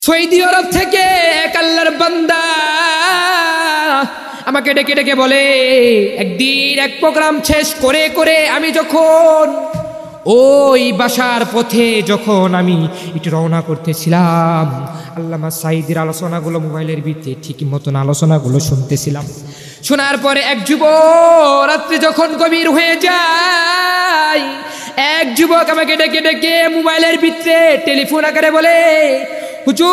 Saudi আরব থেকে এক আল্লাহর বান্দা আমাকে ডেকে ডেকে বলে, একদিন এক প্রোগ্রাম শেষ করে করে আমি যখন ওই বাসার পথে যখন আমি একটু রওনা করতেছিলাম, আল্লামা সাঈদীর আলোচনাগুলো মোবাইলের ভিতরে ঠিক মতন আলোচনাগুলো শুনতেছিলাম। শোনার পরে এক যুবক রাত্রে যখন গভীর হয়ে যায়, এক যুবক আমাকে ডেকে ডেকে মোবাইলের ভিতরে টেলিফোন আকারে বলে, হুজুর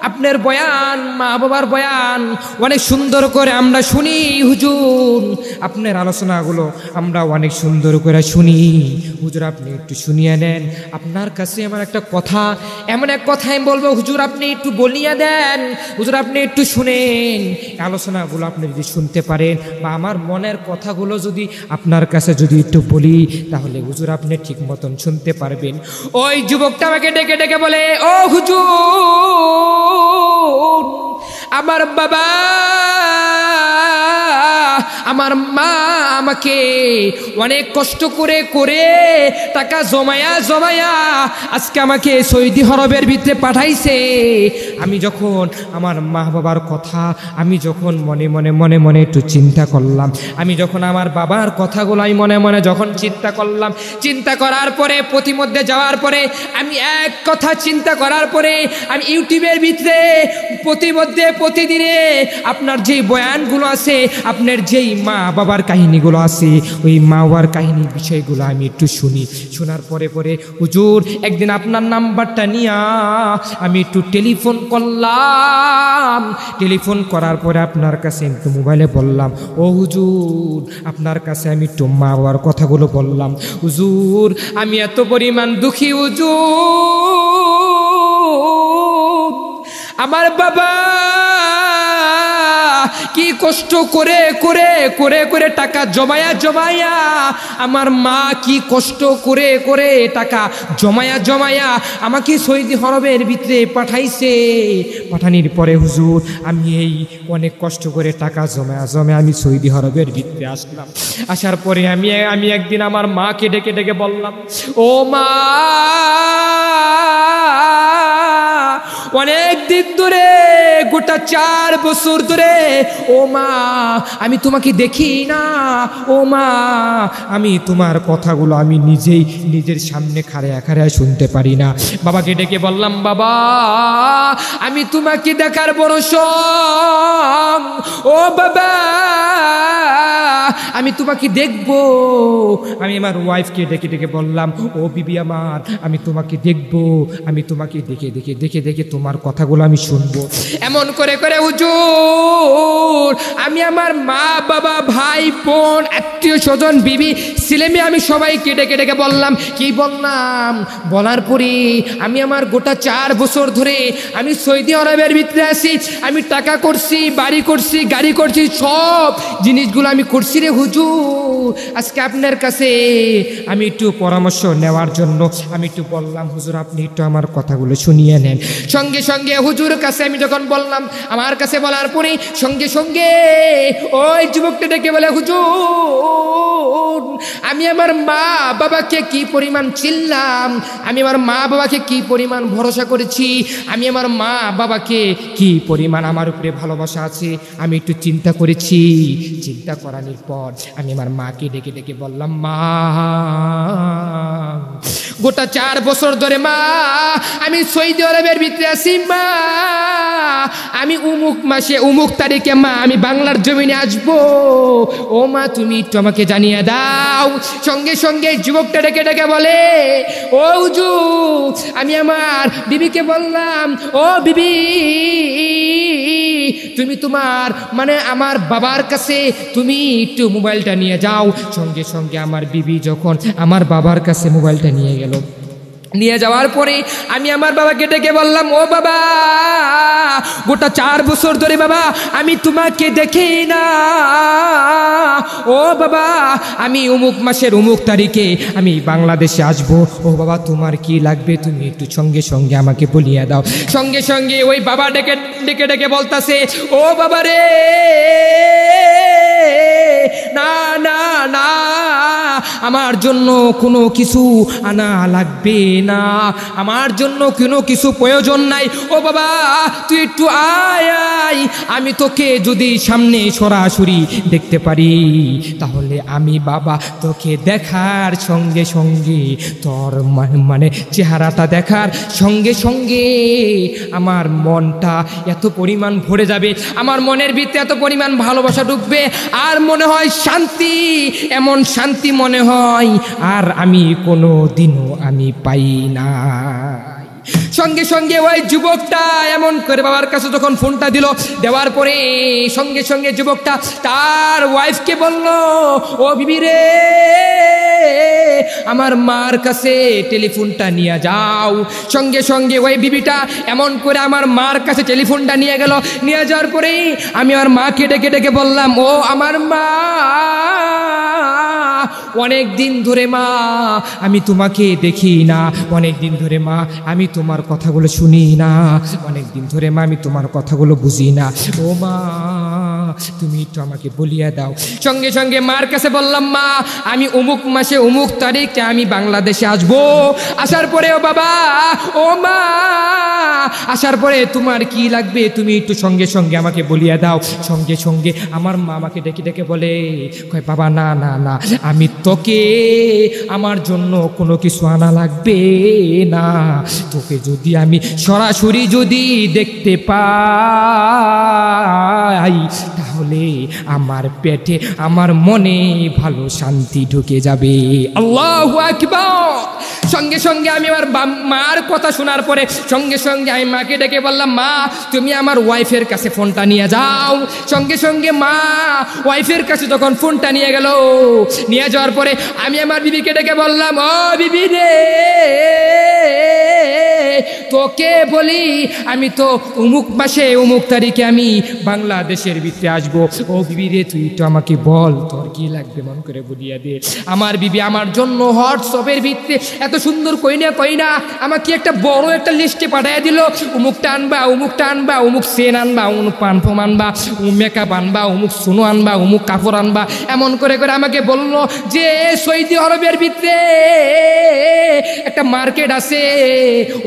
আপনার বয়ান, মা বাবার বয়ান অনেক সুন্দর করে আমরা শুনি, হুজুর আপনার আলোচনাগুলো আমরা অনেক সুন্দর করে শুনি, হুজুর আপনি একটু শুনিয়ে নেন। আপনার কাছে আমার একটা কথা, এমন এক কথা আমি বলবো, হুজুর আপনি একটু বলিয়া দেন, হুজুর আপনি একটু শুনেন। আলোচনাগুলো আপনি যদি শুনতে পারেন বা আমার মনের কথাগুলো যদি আপনার কাছে যদি একটু বলি, তাহলে হুজুর আপনি ঠিক মতন শুনতে পারবেন। ওই যুবকটা আমাকে ডেকে ডেকে বলে, ও হুজুর আমার বাবা আমার মা আমাকে অনেক কষ্ট করে করে টাকা জমায়া জমায়া আজকে আমাকে সৌদি আরবের ভিতরে পাঠাইছে। আমি যখন আমার মা বাবার কথা আমি যখন মনে মনে মনে মনে একটু চিন্তা করলাম, আমি যখন আমার বাবার কথাগুলো আমি মনে মনে যখন চিন্তা করলাম, চিন্তা করার পরে প্রতিমধ্যে যাওয়ার পরে আমি এক কথা চিন্তা করার পরে আমি ইউটিউবের ভিতরে প্রতিমধ্যে প্রতিদিনে আপনার যেই বয়ানগুলো আছে, আপনার যেই মা বাবার কাহিনীগুলো আছে, ওই মা বাবার কাহিনীর বিষয়গুলো আমি একটু শুনি। শোনার পরে পরে হুজুর একদিন আপনার নাম্বারটা নিয়ে আমি একটু টেলিফোন করলাম। টেলিফোন করার পরে আপনার কাছে একটু মোবাইলে বললাম, ও হুজুর আপনার কাছে আমি একটু মা বাবার কথাগুলো বললাম। হুজুর আমি এত পরিমাণ দুঃখী হুজুর, আমার বাবা কি কষ্ট করে করে করে করে টাকা জমায়া জমায়া, আমার মা কি কষ্ট করে করে টাকা জমায়া জমায়া আমাকে সৌদি আরবের ভিতরে পাঠাইছে। পাঠানির পরে হুজুর আমি এই অনেক কষ্ট করে টাকা জমায়া জমায়া আমি সৌদি আরবের ভিতরে আসলাম। আসার পরে আমি একদিন আমার মাকে ডেকে ডেকে বললাম, ও মা অনেক দিন ধরে গোটা 4 বছর ধরে ও মা আমি তোমাকে দেখি না, ও মা আমি তোমার কথাগুলো আমি নিজেই নিজের সামনে খাড়ায় খাড়ায় শুনতে পারি না। বাবাকে ডেকে বললাম, বাবা আমি তোমাকে দেখার বড় শখ, ও বাবা আমি তোমাকে দেখবো। আমি আমার ওয়াইফকে ডেকে ডেকে বললাম, ও বিবি আমার আমি তোমাকে দেখবো, আমি তোমাকে দেখে দেখে দেখে দেখে তোমার কথাগুলো আমি শুনবো। এমন করে করে হুজুর আমি আমার মা বাবা ভাই বোন আত্মীয় স্বজন বিবি ছেলেমেয়ে আমি সবাইকে ডেকে ডেকে বললাম। কি বললাম? বলার পরে আমি আমার গোটা 4 বছর ধরে আমি সৌদি আরবের ভিতরে আছি, আমি টাকা করছি, বাড়ি করছি, গাড়ি করছি, সব জিনিসগুলো আমি করছি রে হুজুর। আজকে আপনার কাছে আমি একটু পরামর্শ নেওয়ার জন্য আমি একটু বললাম, হুজুর আপনি একটু আমার কথাগুলো শুনিয়ে নেন। সঙ্গে সঙ্গে হুজুর কাছে আমি যখন বললাম, আমার কাছে বলার পরে সঙ্গে সঙ্গে ওই যুবকটা ডেকে বলে, হুজুর আমি আমার মা বাবাকে কি পরিমাণ চিনলাম, আমি আমার মা বাবাকে কি পরিমাণ ভরসা করেছি, আমি আমার মা বাবাকে কি পরিমাণ আমার উপরে ভালোবাসা আছে আমি একটু চিন্তা করেছি। চিন্তা করানোর পর আমি আমার মাকে ডেকে ডেকে বললাম, মা গোটা 4 বছর ধরে মা আমি সৌদি আরবের ভিতরে আছি, মা আমি উমুক মাসে উমুক তারিখে মা আমি বাংলার জমিনে আসবো, ও মা তুমি একটু আমাকে জানিয়ে দাও। সঙ্গে সঙ্গে যুবকটা ডেকে ডেকে বলে, ও হুজুর আমি আমার বিবিকে বললাম, ও বিবি তুমি তোমার মানে আমার বাবার কাছে তুমি একটু মোবাইলটা নিয়ে যাও। সঙ্গে সঙ্গে আমার বিবি যখন আমার বাবার কাছে মোবাইলটা নিয়ে গেল, নিয়ে যাওয়ার পরে আমি আমার বাবাকে ডেকে বললাম, ও বাবা গোটা 4 বছর ধরে বাবা আমি তোমাকে দেখি না, ও বাবা আমি অমুক মাসের অমুক তারিখে আমি বাংলাদেশে আসবো, ও বাবা তোমার কি লাগবে তুমি একটু সঙ্গে সঙ্গে আমাকে বলিয়ে দাও। সঙ্গে সঙ্গে ওই বাবা ডেকে ডেকে ডেকে বলতাছে, ও বাবা রে না না না, আমার জন্য কোনো কিছু আনা লাগবে না, আমার জন্য কোনো কিছু প্রয়োজন নাই। ও বাবা তুই একটু আয় আয়, আমি তোকে যদি সামনে সরাসরি দেখতে পারি তাহলে আমি বাবা তোকে দেখার সঙ্গে সঙ্গে তোর মানে চেহারাটা দেখার সঙ্গে সঙ্গে আমার মনটা এত পরিমাণ ভরে যাবে, আমার মনের ভিতরে এত পরিমাণ ভালোবাসা ঢুকবে, আর মনে হয় শান্তি, এমন শান্তি মনে হয় আর আমি কোনো দিনও আমি পাই না। সঙ্গে সঙ্গে ওই যুবকটা এমন করে বাবার কাছে যখন ফোনটা দিল, দেওয়ার পরে সঙ্গে সঙ্গে যুবকটা তার ওয়াইফকে বলল, ও বিবি রে আমার মার কাছে টেলিফোনটা নিয়ে যাও। সঙ্গে সঙ্গে ওই বিবিটা এমন করে আমার মার কাছে টেলিফোনটা নিয়ে গেল। নিয়ে যাওয়ার পরেই আমি আমার মাকে ডেকে ডেকে বললাম, ও আমার মা, অনেক দিন ধরে মা আমি তোমাকে দেখি না, অনেক দিন ধরে মা আমি তোমার কথাগুলো শুনি না, অনেক দিন ধরে মা আমি তোমার কথাগুলো বুঝি না, ও মা তুমি একটু আমাকে বলিয়া দাও। সঙ্গে সঙ্গে মার কাছে বললাম, মা আমি অমুক মাসে অমুক তারিখে আমি বাংলাদেশে আসবো, আসার পরে ও বাবা ও মা আসার পরে তোমার কি লাগবে তুমি একটু সঙ্গে সঙ্গে আমাকে বলিয়া দাও। সঙ্গে সঙ্গে আমার মা আমাকে ডেকে ডেকে বলে, কয় বাবা না না না, আমি তোকে আমার জন্য কোনো কিছু আনা লাগবে না, তোকে যদি আমি সরাসরি যদি দেখতে পাই তাহলে আমার পেটে আমার মনে ভালো শান্তি ঢুকে যাবে। আল্লাহু আকবার। সঙ্গে সঙ্গে আমি আমার মার কথা শোনার পরে সঙ্গে সঙ্গে আমি মাকে ডেকে বললাম, মা তুমি আমার ওয়াইফের কাছে ফোনটা নিয়ে যাও। সঙ্গে সঙ্গে মা ওয়াইফের কাছে যখন ফোনটা নিয়ে গেল, নিয়ে যাওয়ার পরে আমি আমার বিবিকে ডেকে বললাম, ও বিবি রে তোকে বলি আমি তো অমুক মাসে অমুক তারিখে আমি বাংলাদেশের ভিতরে আসবো, ও বিবি রে তুই তো আমাকে বল তোর কি লাগবে মন করে বলিয়া দে। আমার বিবি আমার জন্য হোয়াটসঅ্যাপের ভিতরে এত সুন্দর কইনা আমাকে একটা বড় একটা লিস্টে পাঠিয়ে দিল, অমুকটা আনবা অমুকটা আনবা, অমুক সেন আনবা, অমুক পানফর্ম আনবা, অমুক মেকআপ আনবা, অমুক সোনো আনবা, অমুক কাপড় আনবা, এমন করে করে আমাকে বলল যে সৌদি আরবের ভিতরে একটা মার্কেট আছে,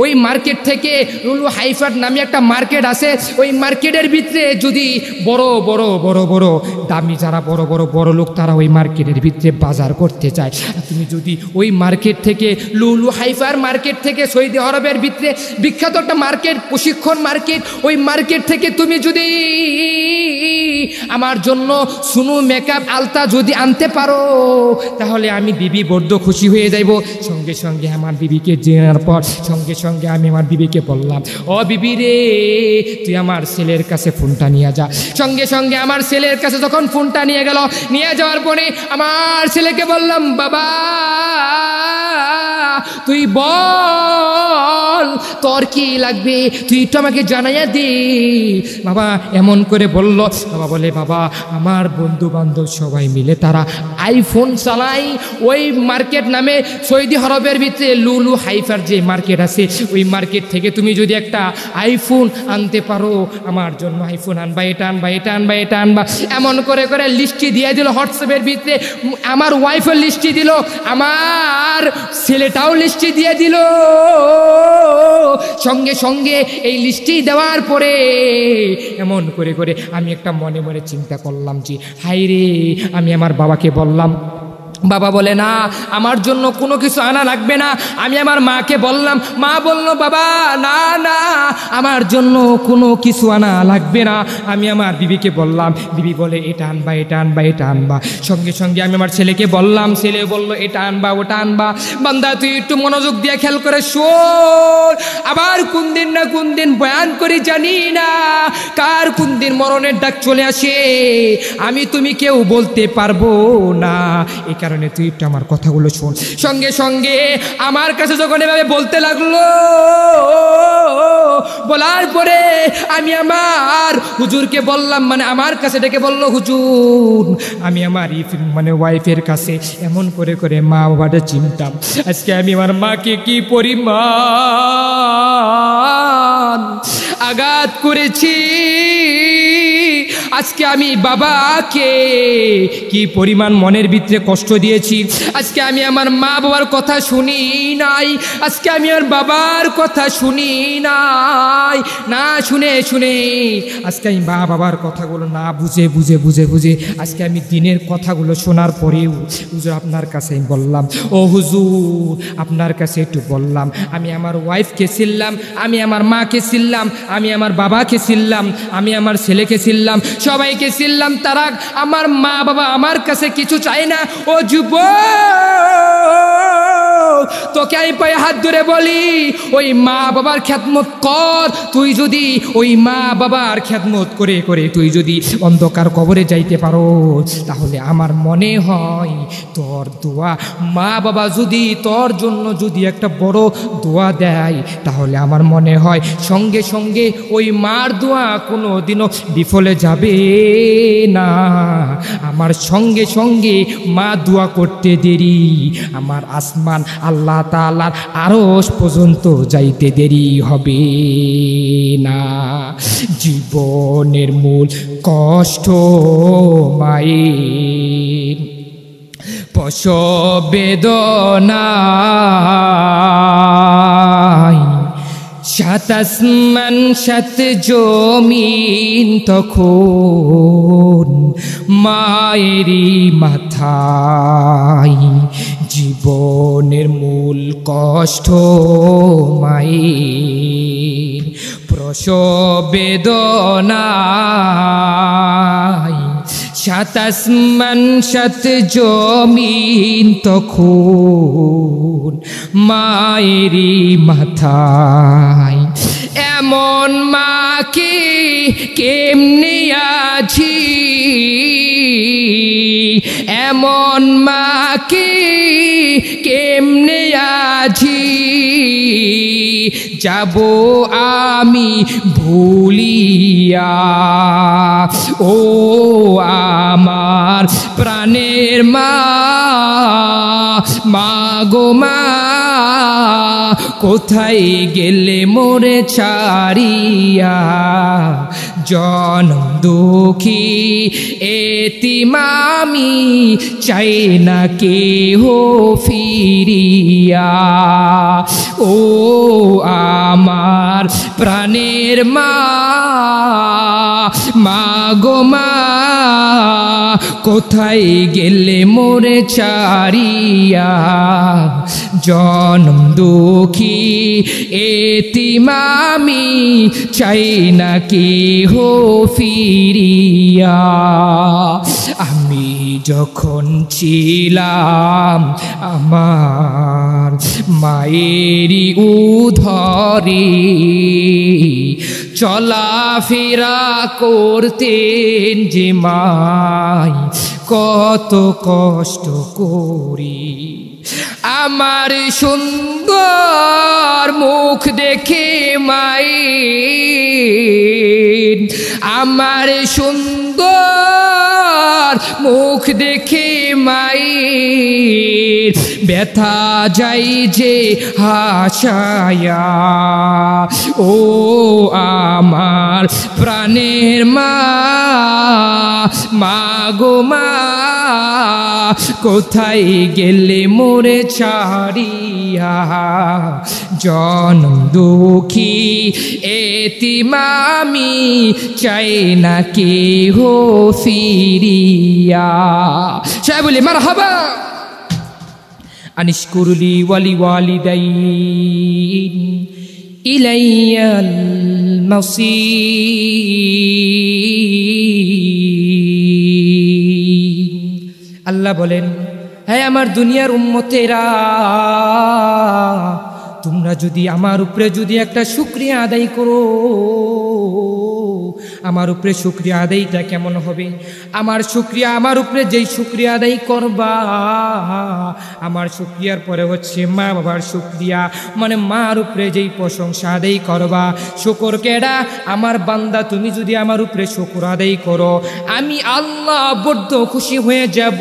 ওই মার্কেট থেকে লুলু হাইফার নামে একটা মার্কেট আছে, ওই মার্কেটের ভিতরে যদি বড় বড় বড় বড় দামি যারা বড় বড় বড় লোক তারা ওই মার্কেটের ভিতরে বাজার করতে চায়, তুমি যদি ওই মার্কেট থেকে লুলু হাইফার মার্কেট থেকে সৌদি আরবের ভিতরে বিখ্যাত একটা মার্কেট প্রশিক্ষণ মার্কেট, ওই মার্কেট থেকে তুমি যদি আমার জন্য সুনু মেকআপ আলতা যদি আনতে পারো তাহলে আমি বিবি বড্ড খুশি হয়ে যাইব। সঙ্গে সঙ্গে আমার বিবিকে জেনার পর সঙ্গে সঙ্গে আমি আমার বিবিকে বললাম, ও বিবি রে তুই আমার ছেলের কাছে ফোনটা নিয়ে যা। সঙ্গে সঙ্গে আমার ছেলের কাছে যখন ফোনটা নিয়ে গেল, নিয়ে যাওয়ার পরে আমার ছেলেকে বললাম, বাবা তুই বল তোর কি লাগবে তুই একটু আমাকে জানাইয়া দে। বাবা এমন করে বলল, বাবা বলে, বাবা আমার বন্ধু বান্ধব সবাই মিলে তারা আইফোন চালাই, ওই মার্কেট নামে সৌদি আরবের ভিতরে লুলু হাইফার যে মার্কেট আছে ওই মার্কেট থেকে তুমি যদি একটা আইফোন আনতে পারো আমার জন্য আইফোন আনবা, এটা আনবা, এটা আনবা, এটা আনবা, এমন করে করে লিস্টটি দিয়ে দিল হোয়াটসঅ্যাপের ভিতরে। আমার ওয়াইফের লিস্টটি দিল, আমার ছেলেটাও লিস্টটি দিয়ে দিল। সঙ্গে সঙ্গে এই লিস্টটি দেওয়ার পরে এমন করে করে আমি একটা মনে মনে চিন্তা করলাম যে হাই রে, আমি আমার বাবাকে বললাম, বাবা বলে না আমার জন্য কোনো কিছু আনা লাগবে না। আমি আমার মাকে বললাম, মা বলল বাবা না না আমার জন্য কোনো কিছু আনা লাগবে না। আমি আমার বিবিকে বললাম, বিবি বলে এটা আনবা, এটা আনবা, এটা আনবা। সঙ্গে সঙ্গে আমি আমার ছেলেকে বললাম, ছেলে বলল এটা আনবা, ওটা আনবা। বান্দা তুই একটু মনোযোগ দিয়ে খেয়াল করে শোন, আবার কোন দিন না কোন দিন বয়ান করি জানি না কার কোন দিন মরণের ডাক চলে আসে আমি তুমি কেউ বলতে পারবো না, এই কারণে তুই একটু আমার কথাগুলো শোন। সঙ্গে সঙ্গে আমার কাছে যখন এভাবে বলতে লাগলো, বলার পরে আমি আমার হুজুরকে বললাম, মানে আমার কাছে ডেকে বললো, হুজুর আমি আমার মানে ওয়াইফের কাছে এমন করে করে মা বাবাটা চিনতাম, আজকে আমি আমার মাকে কি পরিমাণ আঘাত করেছি, আজকে আমি বাবাকে কি পরিমাণ মনের ভিতরে কষ্ট দিয়েছি। আজকে আমি আমার মা বাবার কথা শুনি নাই, আজকে আমি আমার বাবার কথা শুনি নাই, না শুনে শুনে আজকে আমি মা বাবার কথাগুলো না বুঝে বুঝে বুঝে বুঝে আজকে আমি দিনের কথাগুলো শোনার পরেও হুজুর আপনার কাছে আমি বললাম, ও হুজুর আপনার কাছে একটু বললাম, আমি আমার ওয়াইফকে ছিলাম, আমি আমার মাকে ছিলাম, আমি আমার বাবাকে ছিলাম, আমি আমার ছেলেকে ছিলাম, সবাইকে ছিলাম, তারা আমার মা বাবা আমার কাছে কিছু চায় না। ও যুবক, তোকে আমি পায়ে হাত ধরে বলি, ওই মা বাবার খেদমত কর। তুই যদি ওই মা বাবার খেদমত করে করে তুই যদি অন্ধকার কবরে যাইতে পারো, তাহলে আমার মনে হয় তোর দোয়া, মা বাবা যদি তোর জন্য যদি একটা বড় দোয়া দেয়, তাহলে আমার মনে হয় সঙ্গে সঙ্গে ওই মার দোয়া কোনো দিনও বিফলে যাবে না। আমার সঙ্গে সঙ্গে মা দোয়া করতে দেরি, আমার আসমান আল্লাহ তাআলার আরশ পর্যন্ত যাইতে দেরি হবে না। জীবনের মূল কষ্ট মায়ের, প্রসব বেদনায়, সাত আসমান সাত জমিন তখন মায়েরই মাথায়। জীবনের মূল কষ্ট মায়ের, প্রসব বেদনায়, সাত আসমান সাত জমিন তখন মায়েরই মাথায়। এমন মাকে কেমনে আছি, এমন মাকে কেমনে আছি, যাব আমি ভুলিয়া। ও আমার প্রাণের মা, মা গো মা, কোথায় গেলে মোরে ছাড়িয়া। জনম দুঃখী এতিম আমি, চাই না কেহ ফিরিয়া। ও আমার প্রাণের মা, মা গো মা, কোথায় গেলে মোরে ছাড়িয়া। জনম দুঃখী এতিম আমি, চাই না কেহ ফিরিয়া। আমি যখন ছিলাম আমার মায়েরই উদরে, চলাফেরা করতেন যে মাই কত কষ্ট করি। আমার সুন্দর মুখ দেখে মায়ের, আমার সুন্দর মুখ দেখে মায়ের ব্যথা যাই যে হাসায়া। ও আমার প্রাণের মা, মা গো মা, কোথায় গেলে মোরে ছাড়িয়া। জনম দুঃখী এতিম আমি, চাই না কেহ ফিরিয়া। সবাই বলি মারহাবা। আনিশকুরলি ওয়ালি ওয়ালিদাইন ইলাইয়াল মাসীর। আল্লাহ বলেন, হ্যাঁ আমার দুনিয়ার উম্মতেরা, তোমরা যদি আমার উপরে যদি একটা শুকরিয়া আদায় করো, আমার উপরে শুকরিয়া আদায়টা কেমন হবে? আমার শুকরিয়া, আমার উপরে যেই শুকরিয়া আদায় করবা, আমার শুকরিয়ার পরে হচ্ছে মা বাবার শুকরিয়া, মানে মার উপরে যেই প্রশংসা আদায় করবা। শুকর কেডা? আমার বান্দা, তুমি যদি আমার উপরে শুকর আদায় করো, আমি আল্লাহ বড্ড খুশি হয়ে যাব।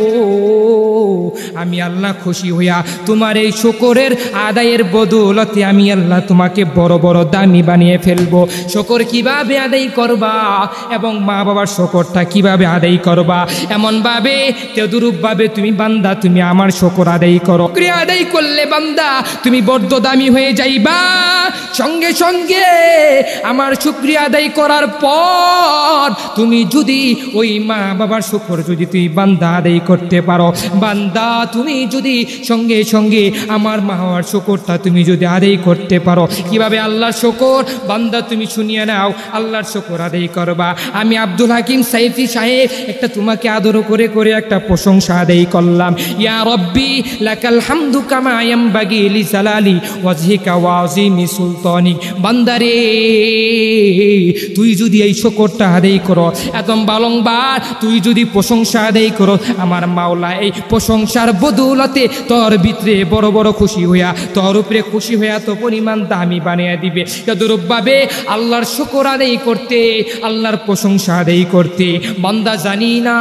আমি আল্লাহ খুশি হইয়া তোমার এই শুকরের আদায়ের বদল বদৌলতে আমি আল্লাহ তোমাকে বড় বড় দামি বানিয়ে ফেলবো। শুকর কিভাবে আদায় করবা এবং মা বাবার শুকরটা কিভাবে আদায় করবা, এমনভাবে তদুরূপভাবে তুমি বান্দা তুমি আমার শুকর আদায় করো। শুকরিয়া আদায় করলে বান্দা তুমি বড্ড দামি হয়ে যাইবা। সঙ্গে সঙ্গে আমার শুকরিয়া আদায় করার পর তুমি যদি ওই মা বাবার শুকর যদি তুই বান্দা আদায় করতে পারো, বান্দা তুমি যদি সঙ্গে সঙ্গে আমার মা বাবার শুকরটা তুমি যদি আদায় করতে পারো, কিভাবে আল্লাহর শুকর বান্দা তুমি শুনিয়ে নাও। আল্লাহর শুকর আদায় করবা। আমি আব্দুল হাকিম সাইফি সাহেব একটা তোমাকে আদর করে করে একটা প্রশংসা আদায় করলাম। ইয়া রব্বি লাকাল হামদু কামা ইয়ামবাগি লিজালালি ওয়াজহিকা ওয়া আযীমি সুলতানিক। বান্দারে তুই যদি এই শুকরটা আদায় করো, একদম বারংবার তুই যদি প্রশংসা আদায় করো, আমার মাওলা এই প্রশংসার বদৌলতে তোর ভিতরে বড় বড় খুশি হইয়া তোর উপরে খুশি হইয়া তো পরিমাণ দামি বানিয়ে দিবে। তদরূপভাবে আল্লাহর শুকর আদায় করতে, আল্লাহর প্রশংসা আদায় করতে বান্দা জানি না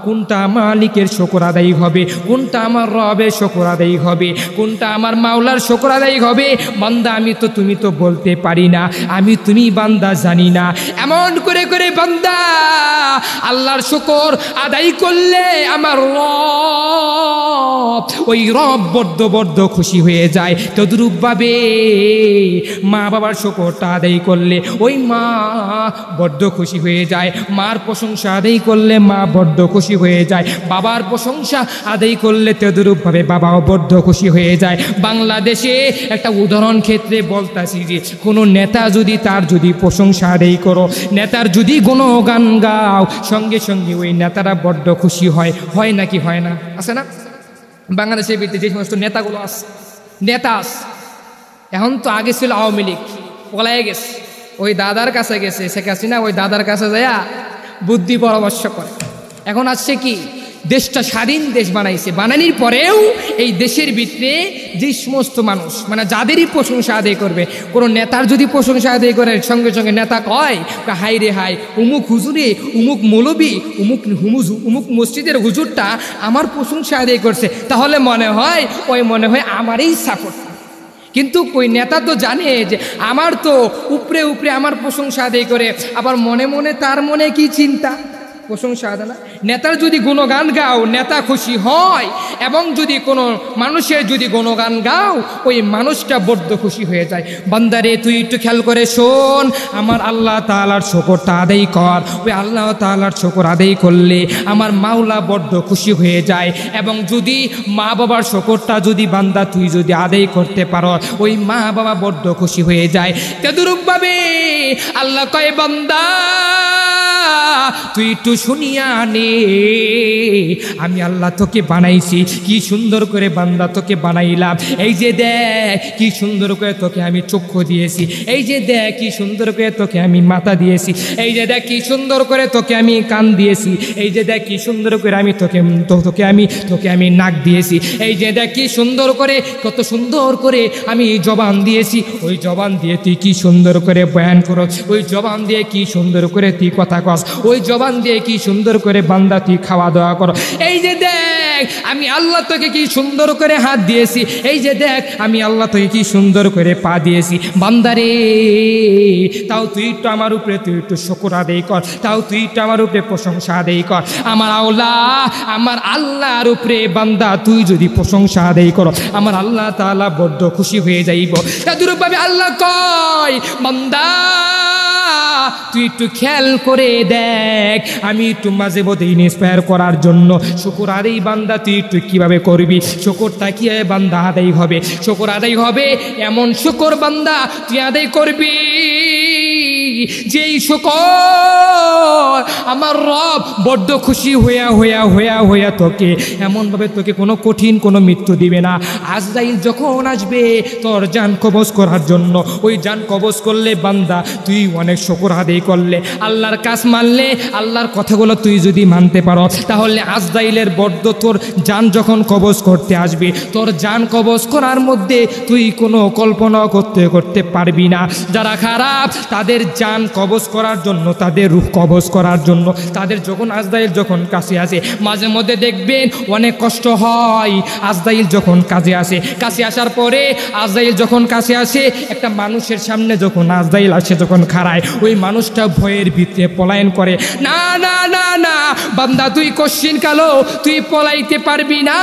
কোনটা মালিকের শুকর আদায় হবে, কোনটা আমার রবের শুকর আদায় হবে, কোনটা আমার মাওলার শুকর আদায় হবে। বান্দা আমি তো তুমি তো বলতে পারি না, আমি তুমি বান্দা জানি না। এমন করে করে বান্দা আল্লাহর শুকর আদায় করলে আমার রব, ওই রব বড্ড বড্ড খুশি হয়ে যায়। তদ্রূপভাবে মা বাবার শুকরটা আদায় করলে ওই মা বড্ড খুশি হয়ে যায়। মার প্রশংসা আদায় করলে মা বড্ড খুশি হয়ে যায়। বাবার প্রশংসা আদায় করলে তদ্রূপভাবে বাবাও বড্ড খুশি হয়ে যায়। বাংলাদেশে একটা উদাহরণ ক্ষেত্রে বলতাছি যে কোনো নেতা যদি তার যদি প্রশংসা আদায় করো, নেতার যদি গুণগান গাও, সঙ্গে সঙ্গে ওই নেতারা বড্ড খুশি হয়। হয় নাকি হয় না? আছে না? বাংলাদেশের ভিতরে যে সমস্ত নেতাগুলো আছে, নেতা আছে, এখন তো আগে ছিল আওয়ামী লীগ, পলায় গেছে, ওই দাদার কাছে গেছে শেখ হাসিনা, ওই দাদার কাছে যাইয়া বুদ্ধি পরামর্শ করে। এখন আসছে কি, দেশটা স্বাধীন দেশ বানাইছে, বানানোর পরেও এই দেশের ভিতরে যে সমস্ত মানুষ মানে যাদেরই প্রশংসা আদায় করবে, কোনো নেতার যদি প্রশংসা আদায় করে, সঙ্গে সঙ্গে নেতা কয় হাই রে হাই, উমুক হুজুরে, উমুক মৌলবি, উমুক মসজিদের হুজুরটা আমার প্রশংসা আদায় করছে, তাহলে মনে হয় আমারই সাপোর্ট। কিন্তু ওই নেতা তো জানে যে আমার তো উপরে উপরে আমার প্রশংসা আদায় করে, আবার মনে মনে তার মনে কি চিন্তা, প্রশংসা আদায় না। নেতার যদি গুণগান গাও নেতা খুশি হয়, এবং যদি কোনো মানুষের যদি গুণগান গাও ওই মানুষটা বড্ড খুশি হয়ে যায়। বান্দারে তুই একটু খেয়াল করে শোন, আমার আল্লাহ তাআলার শুকরটা আদায় কর। ওই আল্লাহ তাআলার শুকর আদায় করলে আমার মাওলা বড্ড খুশি হয়ে যায়। এবং যদি মা বাবার শুকরটা যদি বান্দা তুই যদি আদায় করতে পারো, ওই মা বাবা বড্ড খুশি হয়ে যায়। তদরূপভাবে আল্লাহ কয় বান্দা তুই একটু শুনিয়া নে, আমি আল্লাহ তোকে বানাইছি, কি সুন্দর করে বান্দা তোকে বানাইলাম। এই যে দেখ কি সুন্দর করে তোকে আমি চক্ষু দিয়েছি, এই যে দেখ কি সুন্দর করে তোকে আমি মাথা দিয়েছি, এই যে দেখ কি সুন্দর করে তোকে আমি কান দিয়েছি, এই যে দেখ কি সুন্দর করে আমি তোকে আমি নাক দিয়েছি, এই যে দেখ কি সুন্দর করে কত সুন্দর করে আমি জবান দিয়েছি, ওই জবান দিয়ে তুই কি সুন্দর করে বয়ান করো, ওই জবান দিয়ে কি সুন্দর করে তুই কথা কস, ওই জবান দিয়ে কি সুন্দর করে বান্দা তুই খাওয়া দাওয়া করো। এই যে দেখ আমি আল্লাহ তোকে কি সুন্দর করে হাত দিয়েছি, এই যে দেখ আমি আল্লাহ তোকে কি সুন্দর করে পা দিয়েছি। বান্দারে তাও তুই একটু আমার উপরে তুই একটু শুকর আদায় কর, তাও তুই একটু আমার উপরে প্রশংসা আদায় কর। আমার আমার আল্লাহর উপরে বান্দা তুই যদি প্রশংসা আদায় করো, আমার আল্লাহ তাআলা বড্ড খুশি হয়ে যাইব। তদরূপভাবে আল্লাহ কয় বান্দা তুই একটু খেয়াল করে দেখ, আমি একটু মাঝে মধ্যে ইন্সপায়ার করার জন্য শুকর আদায় বান্দা তুই একটু কীভাবে করবি, শুকরটা কীভাবে বান্দা আদায় হবে। শুকর আদায় হবে এমন শুকর বান্দা তুই আদায় করবি যেই শুকর আমার রব বড্ড খুশি হইয়া তোকে এমনভাবে তোকে কোনো কঠিন কোনো মৃত্যু দিবে না। আজরাইল যখন আসবে তোর জান কবজ করার জন্য, ওই জান কবজ করলে বান্দা তুই অনেক শুকর আদায় করলে, আল্লাহর কাজ মানলে, আল্লাহর কথাগুলো তুই যদি মানতে পারো, তাহলে আজরাইলের বড্ড তোর জান যখন কবজ করতে আসবে, তোর জান কবজ করার মধ্যে তুই কোনো কল্পনা করতে পারবি না। যারা খারাপ তাদের জান কবজ করার জন্য, তাদের রূহ কবজ করার জন্য, তাদের যখন আজরাইল যখন কাছে আসে, মাঝে মধ্যে দেখবেন অনেক কষ্ট হয় আজরাইল যখন কাছে আসার পরে, আজরাইল যখন কাছে আসে, একটা মানুষের সামনে যখন আজরাইল আসে, যখন খাড়ায়, ওই মানুষটা ভয়ের ভিতরে পলায়ন করে। না না না না বান্দা, তুই কশ্চিন কালো তুই পলাইতে পারবি না,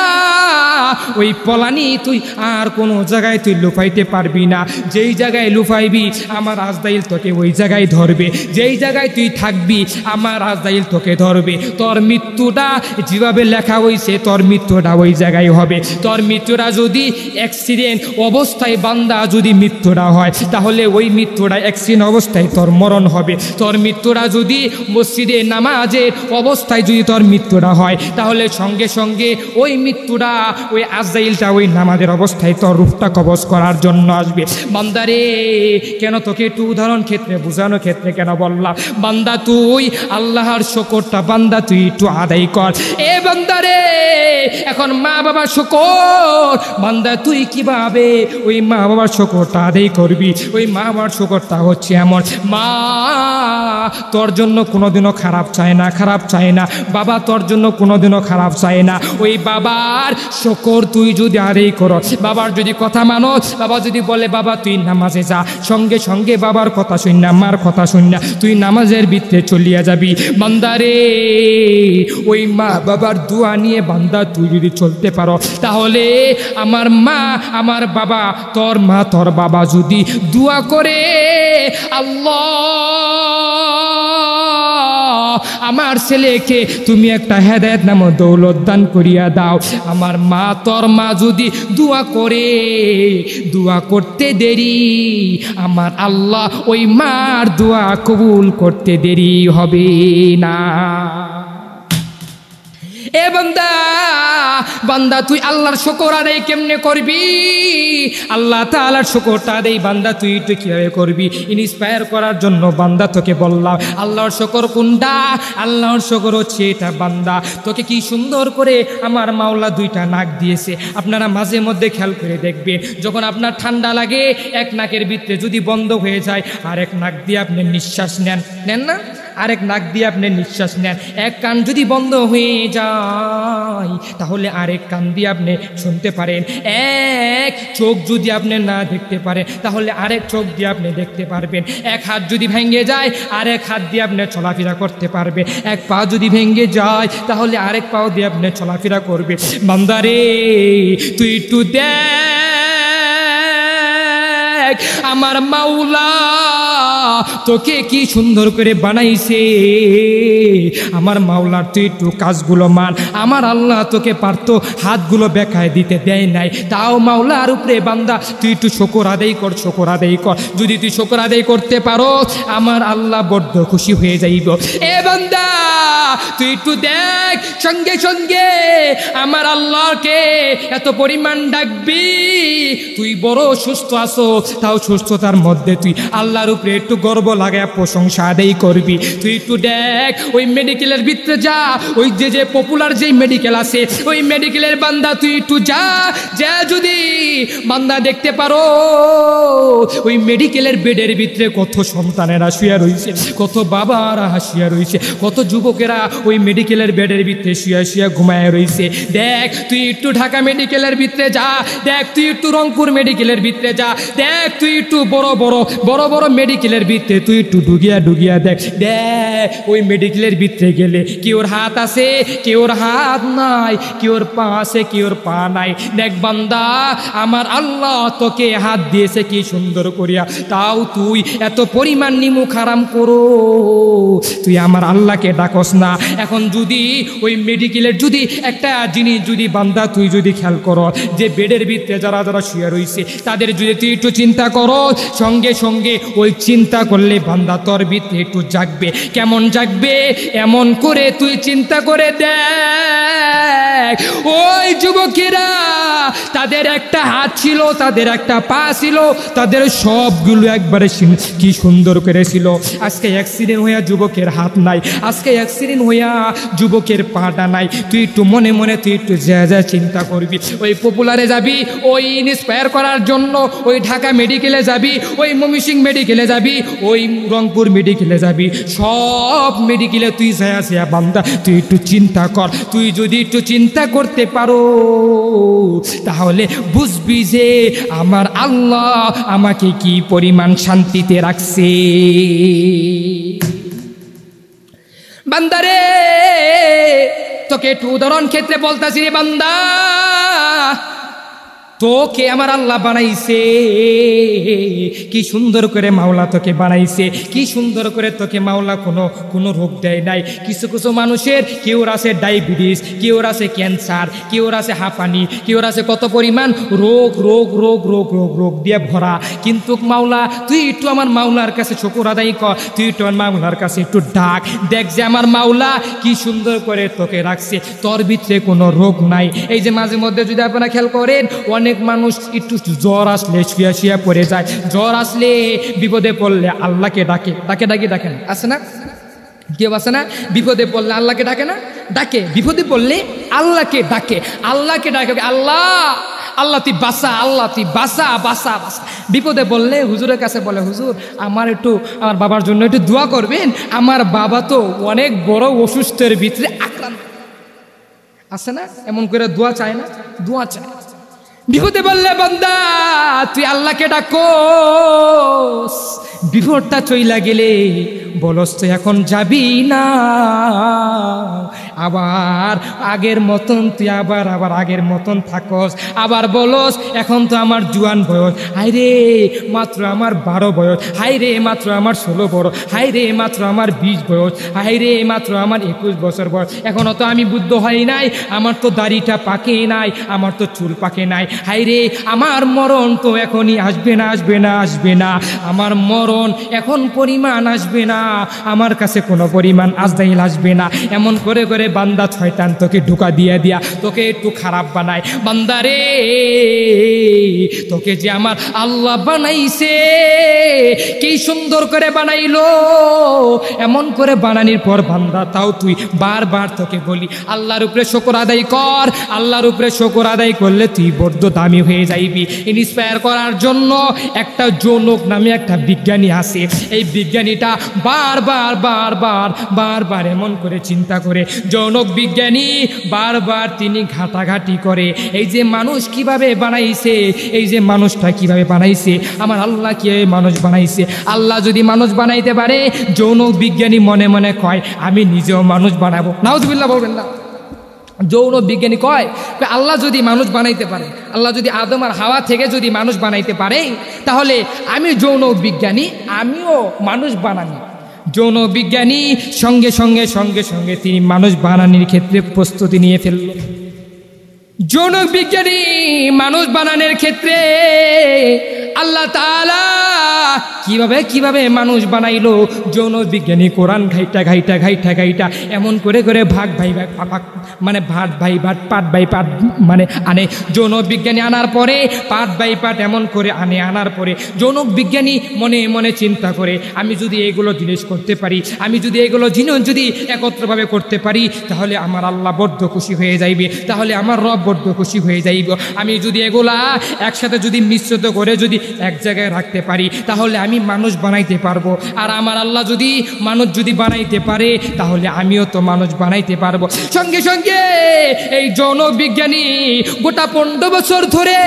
ওই পলানি তুই আর কোনো জায়গায় তুই লুফাইতে পারবি না। যেই জায়গায় লুফাইবি আমার আজরাইল তোকে ওই জায়গায় ধরবে, যেই জায়গায় তুই থাকবি আমার আজরাইল তোকে ধরবে। তোর মৃত্যুটা যেভাবে লেখা হয়েছে তোর মৃত্যুটা ওই জায়গায় হবে। তোর মৃত্যুটা যদি অ্যাক্সিডেন্ট অবস্থায় বান্দা যদি মৃত্যুটা হয়, তাহলে ওই মৃত্যুটা অ্যাক্সিডেন্ট অবস্থায় তোর মরণ হবে। তোর মৃত্যুটা যদি মসজিদে নামাজের অবস্থায় যদি তোর মৃত্যুটা হয়, তাহলে সঙ্গে সঙ্গে ওই মৃত্যুটা ওই আজরাইলটা ওই নামাজের অবস্থায় তোর রূহটা কবজ করার জন্য আসবে। বান্দারে কেন তোকে একটু উদাহরণ ক্ষেত্রে বোঝানোর ক্ষেত্রে কেন বললাম, বান্দা তুই আল্লাহর শুকরটা বান্দা তুই একটু আদায় কর। এ বান্দারে এখন মা বাবার শুকর, বান্দা তুই কিভাবে ওই মা বাবার শুকরটা আদায় করবি? ওই মা বাবার শুকরটা হচ্ছে এমন, মা তোর জন্য কোনোদিনও খারাপ চায় না, বাবা তোর জন্য কোনোদিনও খারাপ চায় না। ওই বাবার শুকর তুই যদি আদায় করো, বাবার যদি কথা মানো, বাবা যদি বলে বাবা তুই নামাজে যা, সঙ্গে সঙ্গে বাবার কথা শুন না, মার কথা শুন না, তুই নামাজের ভিতরে চলিয়া যাবি। বান্দারে ওই মা বাবার দোয়া নিয়ে বান্দা তুই যদি চলতে পারো, তাহলে আমার মা আমার বাবা, তোর মা তোর বাবা যদি দোয়া করে, আল্লাহ আমার ছেলেকে তুমি একটা হেদায়েত নামক দৌলত দান করিয়া দাও, আমার মা তোর মা যদি দোয়া করে, দোয়া করতে দেরি, আমার আল্লাহ ওই মার দোয়া কবুল করতে দেরি হবে না। এ বান্দা, বান্দা তুই আল্লাহর শুকর আদায় কেমনে করবি? আল্লাহ তাআলার শুকরটা আদায় বান্দা তুই একটু কিভাবে করবি ইন্সপায়ার করার জন্য বান্দা তোকে বললাম আল্লাহর শুকর কোনটা। আল্লাহর শুকর হচ্ছে এটা বান্দা, তোকে কি সুন্দর করে আমার মাওলা দুইটা নাক দিয়েছে। আপনারা মাঝে মধ্যে খেয়াল করে দেখবেন, যখন আপনার ঠান্ডা লাগে এক নাকের ভিতরে যদি বন্ধ হয়ে যায়, আর এক নাক দিয়ে আপনি নিঃশ্বাস নেন না, আরেক নাক দিয়ে আপনি নিঃশ্বাস নেন। এক কান যদি বন্ধ হয়ে যায়, তাহলে আরেক কান দিয়ে আপনি শুনতে পারেন। এক চোখ যদি আপনি না দেখতে পারেন, তাহলে আরেক চোখ দিয়ে আপনি দেখতে পারবেন। এক হাত যদি ভেঙে যায়, আরেক হাত দিয়ে আপনি চলাফেরা করতে পারবেন। এক পা যদি ভেঙে যায়, তাহলে আরেক পাও দিয়ে আপনি চলাফেরা করবে। বান্দারে তুই একটু দেখ আমার মাওলা তোকে কি সুন্দর করে বানাইছে। আমার মাওলার তুই একটু কাজগুলো মান। আমার আল্লাহ তোকে পারতো হাতগুলো বেঁকায় দিতে দেয় নাই, তাও মাওলার উপরে বান্দা তুই একটু শুকর আদায় কর, শুকর আদায় কর। যদি তুই শুকর আদায় করতে পারো, আমার আল্লাহ বড্ড খুশি হয়ে যাইব। এ বান্দা তুই একটু দেখ, সঙ্গে সঙ্গে আমার আল্লাহকে এত পরিমাণ ডাকবি। তুই বড় সুস্থ আছো, তাও সুস্থতার মধ্যে তুই আল্লাহর উপরে একটু গর্ব লাগায় প্রশংসা আদায় করবি। তুই একটু দেখ ওই মেডিকেলের ভিতরে যা, ওই যে পপুলার যেই মেডিকেল আছে, ওই মেডিকেলের বান্দা তুই একটু যা যদি বান্দা দেখতে পারো ওই মেডিকেলের বেডের ভিতরে কত সন্তানেরা শুয়ে রয়েছে, কত বাবারা শুয়ে রয়েছে, কত যুবকেরা ওই মেডিকেলের বেডের ভিতরে শুয়ে শুয়ে ঘুমায় রয়েছে। দেখ তুই একটু ঢাকা মেডিকেলের ভিতরে যা, দেখ তুই একটু রংপুর মেডিকেলের ভিতরে যা, দেখ তুই একটু বড় বড় মেডিকেলের ভিতরে তুই একটু ডুগিয়া দেখ। দেখ ওই মেডিকেলের ভিতরে গেলে কেউর হাত আছে, কেউর হাত নাই, কেউর পা আছে, কেউর পা নাই। দেখ বান্দা আমার আল্লাহ তোকে হাত দিয়েছে কি সুন্দর করিয়া, তাও তুই এত পরিমাণ নিমুখ হারাম করো, তুই আমার আল্লাহকে ডাকস না। এখন যদি ওই মেডিকেলের যদি একটা জিনিস যদি বান্দা তুই যদি খেয়াল করো, যে বেডের ভিতরে যারা যারা শুয়ে রয়েছে তাদের যদি তুই একটু চিন্তা করো, সঙ্গে সঙ্গে ওই চিন্তা করলে বান্দা তোর ভিতরে একটু জাগবে। কেমন জাগবে? এমন করে তুই চিন্তা করে দেখ, ওই যুবকেরা তাদের একটা হাত ছিল, তাদের একটা পা ছিল, তাদের সবগুলো একবারে কি সুন্দর করেছিল। আজকে অ্যাক্সিডেন্ট হইয়া যুবকের হাত নাই, আজকে অ্যাক্সিডেন্ট হইয়া যুবকের পাটা নাই। তুই একটু মনে মনে তুই একটু যা চিন্তা করবি, ওই পপুলারে যাবি, ওই ইন্সপায়ার করার জন্য ওই ঢাকা মেডিকেলে যাবি, ওই ময়মনসিংহ মেডিকেলে যাবি, ওই রংপুর মেডিকেলে যাবি, সব মেডিকেলে তুই যা বান্দা তুই একটু চিন্তা কর। তুই যদি একটু চিন্তা করতে পারো তাহলে বুঝবি যে আমার আল্লাহ আমাকে কি পরিমাণ শান্তিতে রাখছে। বান্দারে তোকে একটু উদাহরণ ক্ষেত্রে বলতাছি রে বান্দা, তোকে আমার আল্লাহ বানাইছে, কি সুন্দর করে মাওলা তোকে বানাইছে, কি সুন্দর করে তোকে মাওলা কোনো রোগ দেয় নাই। কিছু কিছু মানুষের কেউর আছে ডায়াবেটিস, কেউর আছে ক্যান্সার, কেউর আছে হাঁপানি, কেউর আছে কত পরিমাণ রোগ রোগ রোগ রোগ রোগ রোগ দিয়ে ভরা। কিন্তু মাওলা তুই একটু আমার মাওলার কাছে শুকর আদায় কর, তুই একটু আমার মাওলার কাছে একটু ডাক, দেখ যে আমার মাওলা কি সুন্দর করে তোকে রাখছে, তোর ভিতরে কোনো রোগ নাই। এই যে মাঝে মধ্যে যদি আপনারা খেয়াল করেন, অনেক মানুষ একটু জ্বর আসলে শুয়া পড়ে যায়, জ্বর আসলে বিপদে পড়লে আল্লাহকে ডাকেন, আছে না কেউ আছে না? বিপদে পড়লে আল্লাহকে ডাকে না, ডাকে, বিপদে পড়লে আল্লাহকে ডাকে, আল্লাহ তুই বাসা, আল্লাহ তুই বাসা। বিপদে বললে হুজুরের কাছে বলে, হুজুর আমার বাবার জন্য একটু দোয়া করবেন, আমার বাবা তো অনেক বড় অসুস্থের ভিতরে আক্রান্ত। আছে না এমন করে দোয়া চায় না? দোয়া চায়। বিপদে বললে বান্দা তুই আল্লাহকে ডাকোস, বিপদটা চইলা গেলে বলস তো এখন যাবি না, আবার আগের মতন তুই আবার আগের মতন থাকস, আবার বলস এখন তো আমার জুয়ান বয়স, হাই রে মাত্র আমার 12 বয়স, হাই রে মাত্র আমার 16 বয়স, হাই রে মাত্র আমার 20 বয়স, হাই রে মাত্র আমার 21 বছর বয়স, এখনো তো আমি বুদ্ধ হই নাই, আমার তো দাড়িটা পাকে নাই, আমার তো চুল পাকে নাই, হাই রে আমার মরণ তো এখনই আসবে না, আমার মরণ এখন পরিমাণ আসবে না, আমার কাছে কোনো পরিমাণ আজরাইল আসবে না। এমন করে করে বান্দা শয়তান তোকে ঢুকা দিয়া তোকে একটু খারাপ বানায়। বান্দারে তোকে যে আমার আল্লাহ বানাইছে, কি সুন্দর করে বানাইলো, এমন করে বানানোর পর বান্দা তাও তুই বারবার তোকে বলি আল্লাহর উপরে শুকর আদায় কর, আল্লাহর উপরে শুকর আদায় করলে তুই বড্ড দামি হয়ে যাইবি। ইন্সপায়ার করার জন্য একটা জনক নামে একটা বিজ্ঞানী আছে, এই বিজ্ঞানীটা বারবার এমন করে চিন্তা করে, জনক বিজ্ঞানী বারবার তিনি ঘাটাঘাটি করে, এই যে মানুষ কিভাবে বানাইছে, এই যে মানুষটা কিভাবে বানাইছে, আমার আল্লাহ কিভাবে মানুষ বানাইছে। আল্লাহ যদি মানুষ বানাইতে পারে, জনক বিজ্ঞানী মনে মনে কয় আমি নিজেও মানুষ বানাবো। নাউজুবিল্লাহ বলবেন না। যৌন বিজ্ঞানী কয় আল্লাহ যদি মানুষ বানাইতে পারে, আল্লাহ যদি আদম আর হাওয়া থেকে যদি মানুষ বানাইতে পারে, তাহলে আমি যৌন বিজ্ঞানী আমিও মানুষ বানানি। যৌন বিজ্ঞানী সঙ্গে সঙ্গে তিনি মানুষ বানানোর ক্ষেত্রে প্রস্তুতি নিয়ে ফেলল। যৌন বিজ্ঞানী মানুষ বানানোর ক্ষেত্রে আল্লাহ তাআলা কিভাবে মানুষ বানাইলো, যৌন বিজ্ঞানী কোরআন ঘাইটা এমন করে পাট বাই পাট মানে আনে। যৌন বিজ্ঞানী আনার পরে পাট বাই পাট এমন করে আনার পরে যৌন বিজ্ঞানী মনে মনে চিন্তা করে আমি যদি এগুলো জিনিস করতে পারি, আমি যদি এগুলো জিনিস যদি একত্রভাবে করতে পারি, তাহলে আমার আল্লাহ বড্ড খুশি হয়ে যাইবে, তাহলে আমার রব বড্ড খুশি হয়ে যাইব। আমি যদি এগুলা একসাথে যদি মিশ্রিত করে যদি এক জায়গায় রাখতে পারি, তাহলে আমি মানুষ বানাইতে পারবো। আর আমার আল্লাহ যদি মানুষ যদি বানাইতে পারে, তাহলে আমিও তো মানুষ বানাইতে পারবো। সঙ্গে সঙ্গে এই যৌন বিজ্ঞানী গোটা 15 বছর ধরে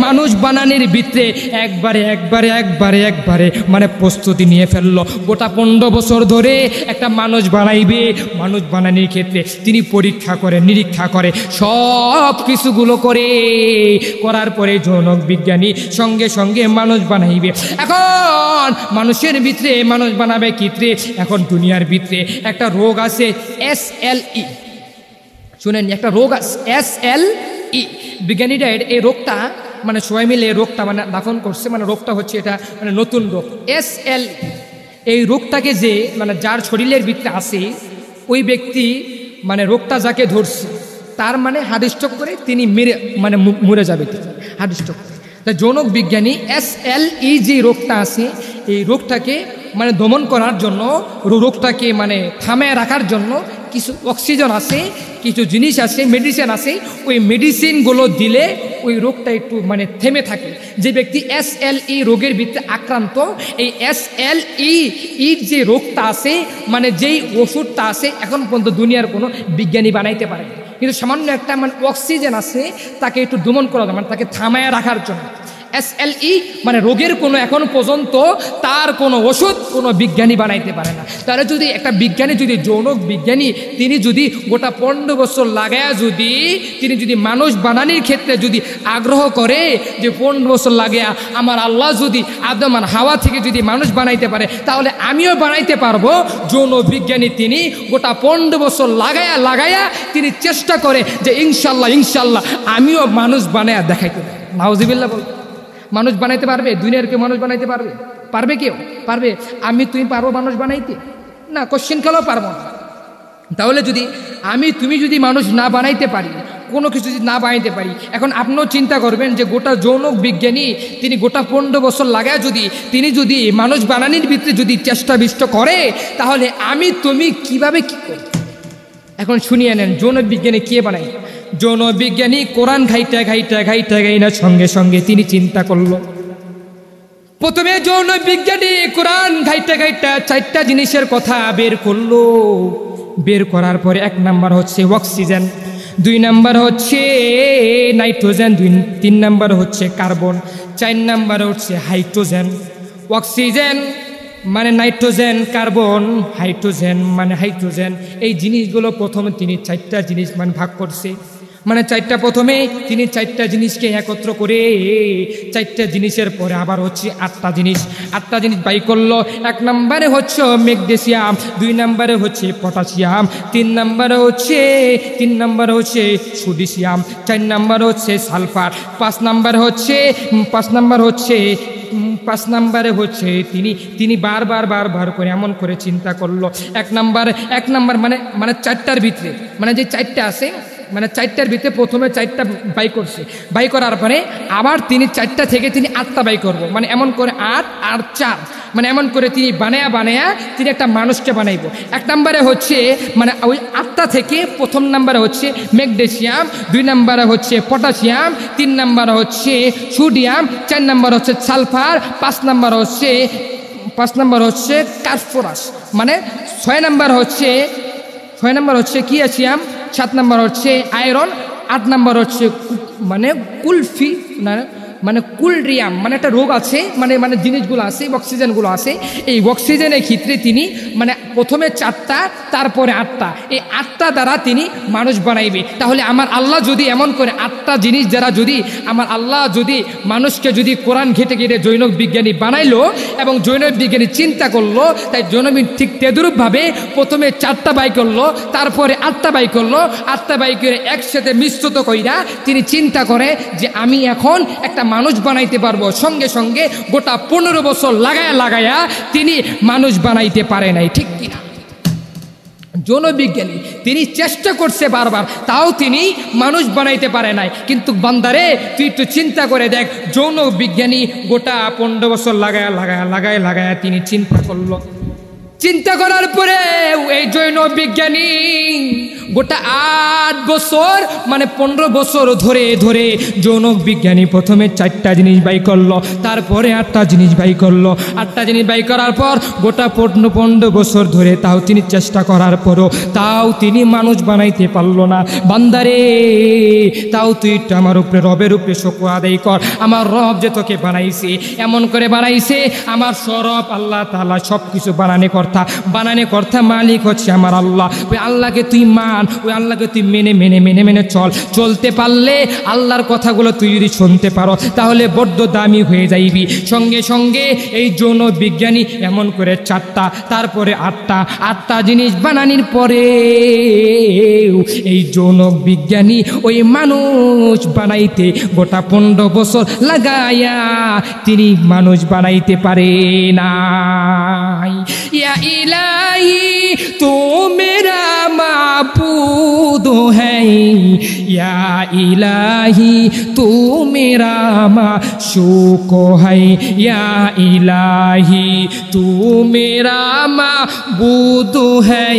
মানুষ বানানোর ভিতরে একবারে মানে প্রস্তুতি নিয়ে ফেললো। গোটা 15 বছর ধরে একটা মানুষ বানাইবে, মানুষ বানানোর ক্ষেত্রে তিনি পরীক্ষা করে নিরীক্ষা করে সব কিছুগুলো করার পরে যৌন বিজ্ঞানী সঙ্গে সঙ্গে মানুষ বানাইবে। এখন মানুষের ভিতরে মানুষ বানাবে ক্ষেত্রে এখন দুনিয়ার ভিতরে একটা রোগ আছে SLE, শুনেন একটা রোগ আছে SLE। বিজ্ঞানীরা এই রোগটা মানে সবাই মিলে এই রোগটা মানে দাফন করছে, মানে রোগটা হচ্ছে এটা মানে নতুন রোগ SLE। এই রোগটাকে যে মানে যার শরীরের ভিতরে আছে ওই ব্যক্তি মানে রোগটা যাকে ধরছে তার মানে হার্ট স্ট্রোক করে তিনি মরে যাবে, হার্ট স্ট্রোক। তা যৌনক বিজ্ঞানী SLE যে রোগটা আছে এই রোগটাকে মানে দমন করার জন্য, রোগটাকে মানে থামায় রাখার জন্য কিছু অক্সিজেন আছে, কিছু জিনিস আছে, মেডিসিন আছে, ওই মেডিসিনগুলো দিলে ওই রোগটা একটু মানে থেমে থাকে। যে ব্যক্তি SLE রোগের ভিতরে আক্রান্ত, এই SLE যে রোগটা আছে মানে যেই ওষুধটা আছে এখন পর্যন্ত দুনিয়ার কোনো বিজ্ঞানী বানাইতে পারে না, কিন্তু সামান্য একটা মানে অক্সিজেন আছে তাকে একটু দমন করা যায়, মানে তাকে থামায় রাখার জন্য। SLE মানে রোগের কোনো এখন পর্যন্ত তার কোনো ওষুধ কোনো বিজ্ঞানী বানাইতে পারে না। তাহলে যদি একটা বিজ্ঞানী, যদি যৌনক বিজ্ঞানী, তিনি যদি গোটা 15 বছর লাগায়া তিনি যদি মানুষ বানানোর ক্ষেত্রে যদি আগ্রহ করে যে 15 বছর লাগায়া আমার আল্লাহ যদি আদম আর হাওয়া থেকে যদি মানুষ বানাইতে পারে তাহলে আমিও বানাইতে পারবো। যৌন বিজ্ঞানী তিনি গোটা 15 বছর লাগায়া তিনি চেষ্টা করে যে ইনশাল্লাহ আমিও মানুষ বানায়া দেখাইতে পারি। নাউজুবিল্লাহ বল, মানুষ বানাইতে পারবে? দুনিয়ার কেউ মানুষ বানাইতে পারবে? পারবে কেউ? পারবে? তুমি পারবো মানুষ বানাইতে? না, কোশ্চেন খেলেও পারবো না। তাহলে তুমি যদি মানুষ না বানাইতে পারি, কোনো কিছু যদি না বানাইতে পারি, এখন আপনিও চিন্তা করবেন যে গোটা যৌনক বিজ্ঞানী তিনি গোটা 15 বছর লাগায় তিনি যদি মানুষ বানানোর ভিতরে যদি চেষ্টা বিষ্ট করে তাহলে তুমি কিভাবে কি করবে? এখন শুনিয়ে নেন যৌন বিজ্ঞানী কে বানায়। যৌন বিজ্ঞানী কোরআন ঘাইটা সঙ্গে সঙ্গে তিনি চিন্তা করলো। প্রথমে যৌন বিজ্ঞানী কোরআন ঘাইটা 4টা জিনিসের কথা বের করলো। বের করার পরে 1 নাম্বার হচ্ছে অক্সিজেন, 2 নাম্বার হচ্ছে নাইট্রোজেন, 3 নাম্বার হচ্ছে কার্বন, 4 নাম্বার হচ্ছে হাইড্রোজেন। অক্সিজেন মানে নাইট্রোজেন, কার্বন, হাইড্রোজেন মানে হাইড্রোজেন, এই জিনিসগুলো প্রথমে তিনি 4টা জিনিস মানে ভাগ করছে। মানে 4টা, প্রথমে তিনি 4টা জিনিসকে একত্র করে 4টা জিনিসের পরে আবার হচ্ছে 8টা জিনিস বাই করলো। 1 নম্বরে হচ্ছে ম্যাগনেসিয়াম, 2 নম্বরে হচ্ছে পটাশিয়াম, 3 নম্বরে হচ্ছে সোডিয়াম, 4 নম্বরে হচ্ছে সালফার, 5 নম্বরে হচ্ছে তিনি বারবার করে এমন করে চিন্তা করলো। 1 নাম্বার মানে 4টার ভিতরে মানে যে 4টা আছে মানে 4টার ভিতরে প্রথমে 4টা বাই করছে, বাই করার পরে আবার তিনি 4টা থেকে তিনি 8টা বাই করবো, মানে এমন করে 8 আর 4 মানে এমন করে তিনি বানায়া তিনি একটা মানুষকে বানাইব। 1 নম্বরে হচ্ছে মানে ওই 8টা থেকে প্রথম নম্বরে হচ্ছে ম্যাগনেসিয়াম, 2 নম্বরে হচ্ছে পটাশিয়াম, 3 নম্বরে হচ্ছে সোডিয়াম, 4 নম্বর হচ্ছে সালফার, 5 নম্বর হচ্ছে ফসফরাস, মানে 6 নম্বর হচ্ছে ক্যালসিয়াম, 7 নম্বর হচ্ছে আয়রন, 8 নম্বর হচ্ছে মানে কুলরিয়াম, মানে একটা রোগ আছে, মানে জিনিসগুলো আছে, অক্সিজেনগুলো আছে। এই অক্সিজেনের ক্ষেত্রে তিনি মানে প্রথমে 4টা তারপরে 8টা, এই 8টা দ্বারা তিনি মানুষ বানাইবে। তাহলে আমার আল্লাহ যদি এমন করে 8টা জিনিস দ্বারা আমার আল্লাহ মানুষকে কোরআন ঘেটে জৈনক বিজ্ঞানী বানাইলো এবং জৈনক বিজ্ঞানী চিন্তা করলো, তাই জৈনক ঠিক তেদুরূপভাবে প্রথমে 4টা বাই করলো, তারপরে 8টা বাই করলো, 8টা বাই করে একসাথে মিশ্রিত কইরা তিনি চিন্তা করে যে আমি এখন একটা মানুষ বানাইতে পারবো। সঙ্গে সঙ্গে গোটা 15 বছর লাগায়া তিনি মানুষ বানাইতে পারে নাই, ঠিক কিনা? যৌন বিজ্ঞানী তিনি চেষ্টা করছে বারবার, তাও তিনি মানুষ বানাইতে পারে নাই। কিন্তু বান্দারে তুই একটু চিন্তা করে দেখ, যৌন বিজ্ঞানী গোটা 15 বছর লাগায়া তিনি চিন্তা করলো। চিন্তা করার পরে এই জৈন বিজ্ঞানী গোটা 8 বছর মানে 15 বছর ধরে যৌনক বিজ্ঞানী প্রথমে 4টা জিনিস বাই করলো, তারপরে 8টা জিনিস বাই করলো। 8টা জিনিস বাই করার পর গোটা 15 বছর ধরে তাও তিনি চেষ্টা করার পরও তাও তিনি মানুষ বানাইতে পারলো না। বান্দারে তাও তুই একটু আমার উপরে রবের উপরে শুকর আদায় কর। আমার রব যে তোকে বানাইছে, এমন করে বানাইছে, আমার সরব আল্লাহ তাআলা সব কিছু বানানে কর্তা মালিক হচ্ছে আমার আল্লাহ। ওই আল্লাহকে তুই মান, ওই আল্লাহকে তুই মেনে চলতে পারলে, আল্লাহর কথাগুলো তুই যদি শুনতে পারো তাহলে বড্ড দামি হয়ে যাইবি। সঙ্গে সঙ্গে এই যৌন বিজ্ঞানী এমন করে 4টা তারপরে 8টা জিনিস বানানোর পরে এই যৌন বিজ্ঞানী ওই মানুষ বানাইতে গোটা 15 বছর লাগায়া তিনি মানুষ বানাইতে পারে নাই। ইয়া ইলাহি তু মেরা মাবুদ माबूद है या इलाही तू मेरा माशूक है या इलाही तू मेरा माबूद है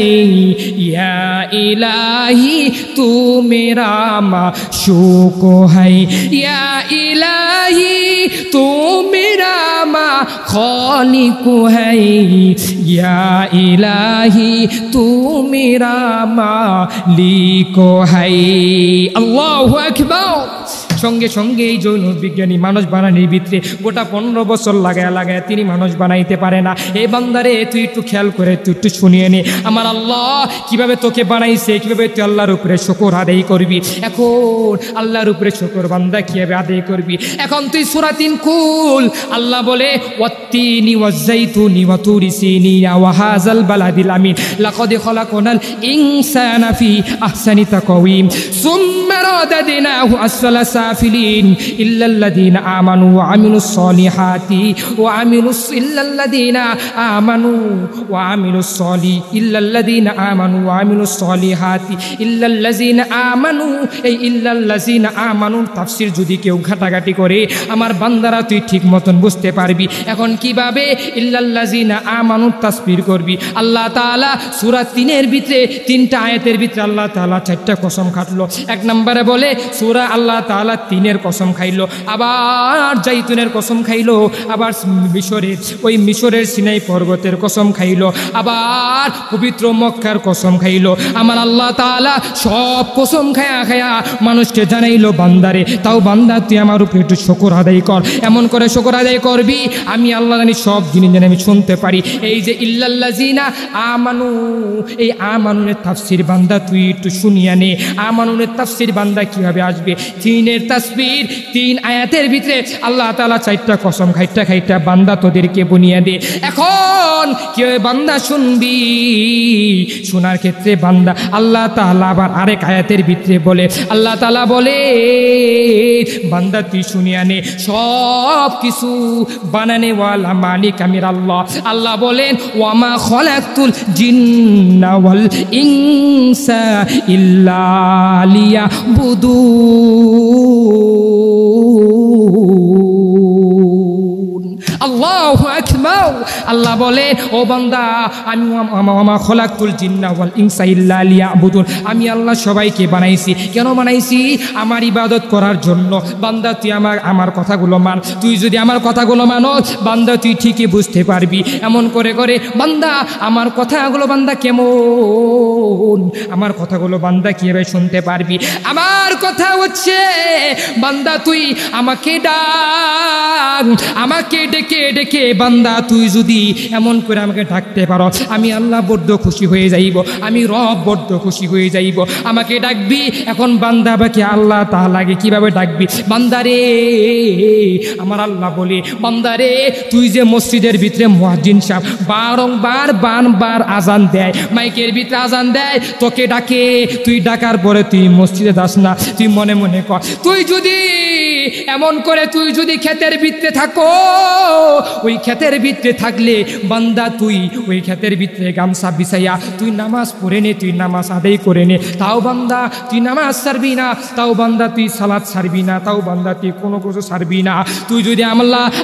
या इलाही तू मेरा माशूक है या इलाही तू मेरा खालिक है या इलाही तू मेरा मालिक है अल्लाहु अकबर সঙ্গে সঙ্গে এই জৈন বিজ্ঞানী মানুষ বানানোর ভিতরে গোটা 15 বছর লাগায় তিনি মানুষ বানাইতে পারে না। এই বান্দারে তুই একটু খেয়াল করে তুই একটু শুনিয়ে নে আমার আল্লাহ কিভাবে তোকে বানাইছে, কিভাবে তুই আল্লাহর উপরে শুকর আদায় করবি। এখন আল্লাহর উপরে শুকর বান্দা কিভাবে আদায় করবি, এখন তুই সূরা 3 খুল। আল্লাহ বলে ওয়াত্তিনি ওয়াজ্জাইতুনি ওয়া তুরি সিনিয়া ওয়া হাযাল বালাদিল আমিন লাকাদ খলাকনাল ইনসানা ফি আহসানি তাকওয়িম সুম্মা রাদাদনাহু আসফালা সাফিলিন ইল্লাল্লাযীনা আমানু ওয়া আমিলুস সলিহাতি ওয়া আমিলুস ইল্লাল্লাযীনা আমানু ওয়া আমিলুস সলি ইল্লাল্লাযীনা আমানু ওয়া আমিলুস সলিহাতি ইল্লাল্লাযীনা আমানু এই ইল্লাল্লাযীনা আমানুর তাফসীর যদি কেউ ঘাটাঘাটি করে আমার বান্দারা তুই ঠিক মতন বুঝতে পারবি। এখন কিভাবে ইল্লাল্লাযীনা আমানুর তাসবির করবি, আল্লাহ তাআলা সূরা 3 এর ভিতরে 3টা আয়াতের ভিতরে আল্লাহ তাআলা 4টা কসম খাটলো। এক নম্বরে বলে সূরা আল্লাহ তাআলা 3 এর কসম খাইলো, আবার জাইতুনের কসম খাইলো, আবার মিশরের সিনাই পর্বতের কসম খাইলো, আবার পবিত্র মক্কার কসম খাইলো। আমার আল্লাহ তাআলা সব কসম খায়া মানুষকে জানাইলো বান্দারে তাও বান্দা তুই আমার উপরে একটু শুকর আদায় কর। এমন করে শুকর আদায় করবি আমি আল্লাহ জানি সব জিনিস যেন আমি শুনতে পারি। এই যে ইল্লাল্লাযীনা আমানু এই আমানুনের তাফসীর বান্দা তুই একটু শুনিয়া নে। আমানুনের তাফসীর বান্দা কিভাবে আসবে, 3 এর তাসবির 3 আয়াতের ভিতরে আল্লাহ তাআলা 4টা কসম খাইটা বান্দা তোদেরকে বুনিয়া দে। এখন কি বান্দা শুনবি, শোনার ক্ষেত্রে বান্দা আল্লাহ তাআলা আবার আরেক আয়াতের ভিতরে বলে আল্লাহ তাআলা বলে বান্দা তুই শুনিয়া নে সব কিছু বানানে ওয়ালা মালিক আমির আল্লাহ। আল্লাহ বলেন ওয়ামা খলাকতুল জিন্না ওয়াল ইনসা ইল্লা লিয়াবুদুন। আল্লাহু আকবার। আল্লাহ বলে ও বান্দা আমি ওয়ামা খলাকতুল জিন্না ওয়াল ইনসা ইল্লা লিয়াবুদুন, আমি আল্লাহ সবাইকে বানাইছি। কেন বানাইছি? আমার ইবাদত করার জন্য। বান্দা তুই আমার কথাগুলো মান। তুই যদি আমার কথাগুলো মানস বান্দা তুই ঠিকই বুঝতে পারবি। এমন করে বান্দা আমার কথাগুলো বান্দা কেমন, আমার কথাগুলো বান্দা কিভাবে শুনতে পারবি। আমার কথা হচ্ছে বান্দা তুই আমাকে ডাক, আমাকে ডেকে বান্দা তুই যদি এমন করে আমাকে ডাকতে পারো আমি আল্লাহ বড্ড খুশি হয়ে যাইব, আমি রব বড্ড খুশি হয়ে যাইব। আমাকে ডাকবি। এখন বান্দা বাকে আল্লাহ তাআলাকে কিভাবে ডাকবি? বান্দারে আমার আল্লাহ বলে বান্দারে তুই যে মসজিদের ভিতরে মুয়াজ্জিন সাহেব বারবার আজান দেয়, মাইকের ভিতরে আজান দেয়, তোকে ডাকে, তুই ডাকার পরে তুই মসজিদে যাস না, তুই মনে মনে কর তুই যদি এমন করে তুই যদি ক্ষেতের ভিতরে থাকো, ওই ক্ষেতের ভিতরে থাকলে বান্দা তুই ওই ক্ষেতের ভিতরে গামছা বিছাইয়া তুই নামাজ পড়ে নে, তুই নামাজ আদায় করে নে। তাও বান্দা তুই নামাজ ছাড়বি না, তাও বান্দা তুই সালাত ছাড়বি না, তাও বান্দা তুই কোনো কিছু ছাড়বি না। তুই যদি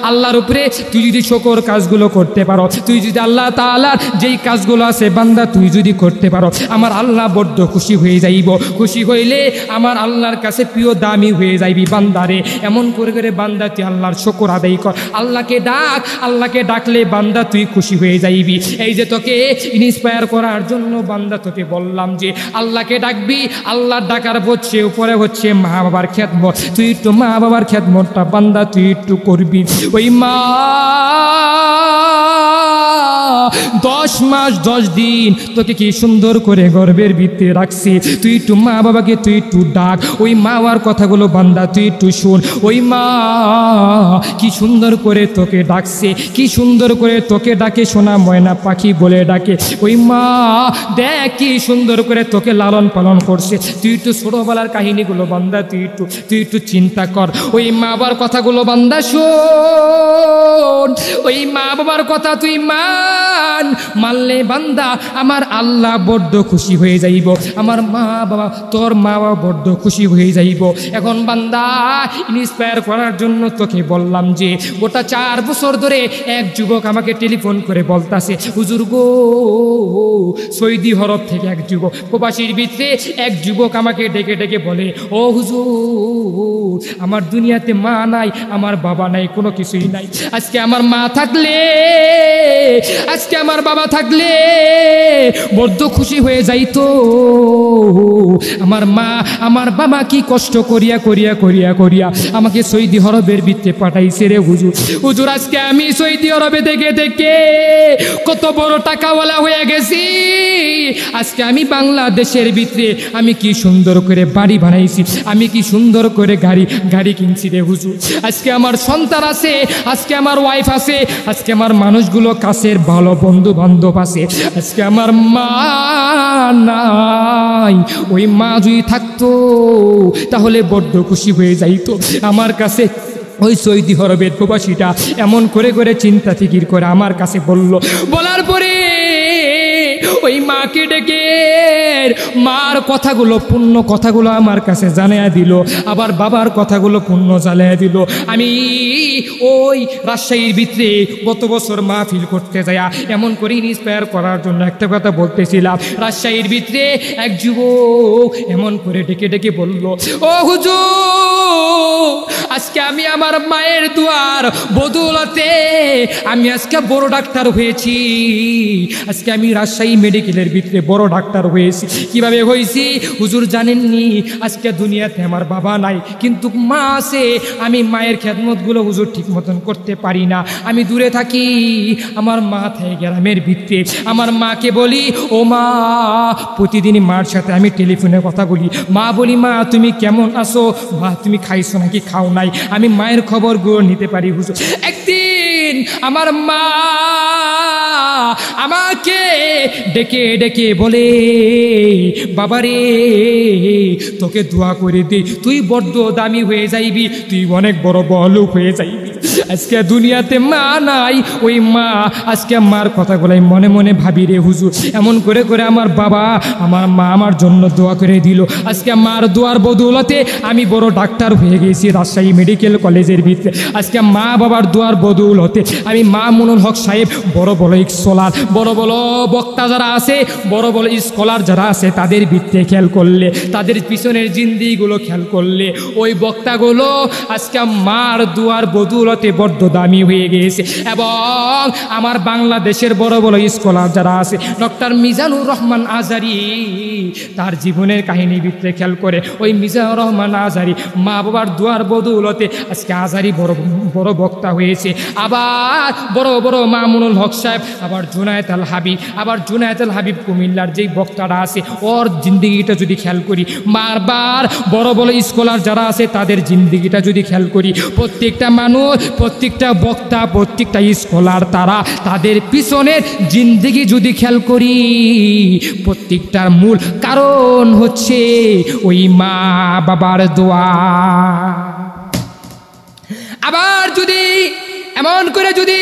আল্লাহর উপরে তুই যদি শুকর কাজগুলো করতে পারো, তুই যদি আল্লাহ তাআলার যেই কাজগুলো আছে বান্দা তুই যদি করতে পারো আমার আল্লাহ বড্ড খুশি হয়ে যাইব। খুশি হইলে আমার আল্লাহর কাছে প্রিয় দামি হয়ে যাইবি বান্দারে। এমন করে বান্দা তুই আল্লাহর শুকর আদায় কর, আল্লাহকে ডাক, আল্লাহকে ডাকলে বান্দা তুই খুশি হয়ে যাইবি। এই যে তোকে ইন্সপায়ার করার জন্য বান্দা তোকে বললাম যে আল্লাহকে ডাকবি, আল্লাহর ডাকার হচ্ছে উপরে হচ্ছে মা বাবার খেদমত। তুই একটু মা বাবার খেদমতটা বান্দা তুই একটু করবি। ওই মা 10 মাস 10 দিন তোকে কি সুন্দর করে গর্ভের ভিতরে রাখছি, তুই একটু মা বাবাকে তুই একটু ডাক। ওই মা বাবার কথাগুলো বান্দা তুই একটু শুন। ওই মা কি সুন্দর করে তোকে ডাকছে, কি সুন্দর করে তোকে ডাকে সোনা ময়না পাখি বলে ডাকে। ওই মা দেখ কি সুন্দর করে তোকে লালন পালন করছে। তুই একটু ছোটবেলার কাহিনীগুলো বান্দা তুই একটু চিন্তা কর। ওই মা বাবার কথাগুলো বান্দা শোন, ওই মা বাবার কথা তুই মান। মানলে বান্দা আমার আল্লাহ বড্ড খুশি হয়ে যাইব, আমার মা বাবা তোর মা বাবা বড্ড খুশি হয়ে যাইব। এখন বান্দা ইন্সপায়ার করার জন্য তোকে বললাম যে গোটা 4 বছর ধরে এক যুবক আমাকে টেলিফোন করে বলতাছে, হুজুর গো, সৌদি আরব থেকে এক যুবক, প্রবাসীর ভিতরে এক যুবক আমাকে ডেকে ডেকে বলে, ও হুজুর, আমার দুনিয়াতে মা নাই, আমার বাবা নাই, কোনো কিছুই নাই। আজকে আমার মা থাকলে, আজকে আমার বাবা থাকলে বড্ড খুশি হয়ে যাইতো। আমার মা আমার বাবা কি কষ্ট করিয়া করিয়া করিয়া করিয়া আমাকে সৌদি আরবের ভিতরে পাঠাইছে রে হুজুর। হুজুর আজকে আমি সৌদি আরবে থেকে থেকে কত বড় টাকাওয়ালা হয়ে গেছি। আজকে আমি বাংলাদেশের ভিতরে আমি কি সুন্দর করে বাড়ি বানাইছি, আমি কি সুন্দর করে গাড়ি কিনছি রে হুজুর। আজকে আমার সন্তান আছে, আজকে আমার ওয়াইফ আছে, আজকে আমার মানুষগুলো কাছের ভালো বন্ধু বান্ধব আছে। আজকে আমার মা নাই, ওই মা যদি থাকতো তাহলে বড্ড খুশি হয়ে যাইতো। আমার কাছে ওই সৌদি আরবের প্রবাসীটা এমন করে করে চিন্তা ফিকির করে আমার কাছে বলার পরে ওই মাকে ডেকে মার কথাগুলো, পূর্ণ কথাগুলো আমার কাছে জানাইয়া দিল, আবার বাবার কথাগুলো পূর্ণ জানাইয়া দিল। আমি ওই রাজশাহীর ভিতরে গত বছর মাহফিল করতে যাই এমন করে ইন্সপায়ার করার জন্য একটা কথা বলতেছিলাম। রাজশাহীর ভিতরে এক যুবক এমন করে ডেকে ডেকে বলল, ও হুজুর, আজকে আমি আমার মায়ের দুয়ার বদৌলতে আমি আজকে বড় ডাক্তার হয়েছি। আজকে আমি রাজশাহী মেডিকেলের ভিতরে বড় ডাক্তার হয়েছি। কিভাবে হয়েছি হুজুর জানেননি? আজকে দুনিয়াতে আমার বাবা নাই, কিন্তু মা আছে। আমি মায়ের খেদমতগুলো হুজুর ঠিক মতন করতে পারি না, আমি দূরে থাকি। আমার মা থাকে গ্রামের ভিতরে। আমার মাকে বলি, ও মা, প্রতিদিনই মার সাথে আমি টেলিফোনে কথা বলি। মা বলি, মা তুমি কেমন আছো? মা তুমি খাইছো নাকি খাও নাই? আমি মায়ের খবরগুলো নিতে পারি হুজুর। একদিন আমার মা আমাকে ডেকে ডেকে বলে, বাবারে তোকে দোয়া করে দে, তুই বড্ড দামি হয়ে যাইবি, তুই অনেক বড় বড়লোক হয়ে যাইবি। আজকে দুনিয়াতে মা নাই, ওই মা আজকে মার কথাগুলাই মনে মনে ভাবি রে হুজুর। এমন করে করে আমার বাবা আমার মা আমার জন্য দোয়া করে দিল। আজকে মার দোয়ার বদৌলতে আমি বড় ডাক্তার হয়ে গেছি রাজশাহী মেডিকেল কলেজের ভিতরে। আজকে মা বাবার দোয়ার বদৌলতে আমি মামুনুল হক সাহেব বড় বড় স্কলার, বড় বড় বক্তা যারা আছে, বড় বড় স্কলার যারা আছে, তাদের ভিত্তিতে খেয়াল করলে, তাদের পিছনের জিন্দিগুলো খেয়াল করলে, ওই বক্তাগুলো আজকে মার দোয়ার বদৌলতে বড্ড দামি হয়ে গেছে। এবং আমার বাংলাদেশের বড় বড় স্কলার যারা আছে, ডক্টর মিজানুর রহমান আজারি, তার জীবনের কাহিনী ভিতরে খেয়াল করে ওই মিজানুর রহমান আজারি মা বাবার দোয়ার বদৌলতে আজকে আজারি বড় বড় বক্তা হয়েছে। আবার বড় বড় মামুনুল হক সাহেব, আবার জুনায়েদ আল হাবিব, আবার জুনায়েদ আল হাবিব কুমিল্লার যেই বক্তারা আছে, ওর জিন্দিগিটা যদি খেয়াল করি, বারবার বড় বড় স্কলার যারা আছে তাদের জিন্দিগিটা যদি খেয়াল করি, প্রত্যেকটা মানুষ, প্রত্যেকটা বক্তা, প্রত্যেকটা স্কলার, তারা তাদের পিছনের জিন্দিগি যদি খেয়াল করি, প্রত্যেকটার মূল কারণ হচ্ছে ওই মা বাবার দোয়া। আবার যদি এমন করে যদি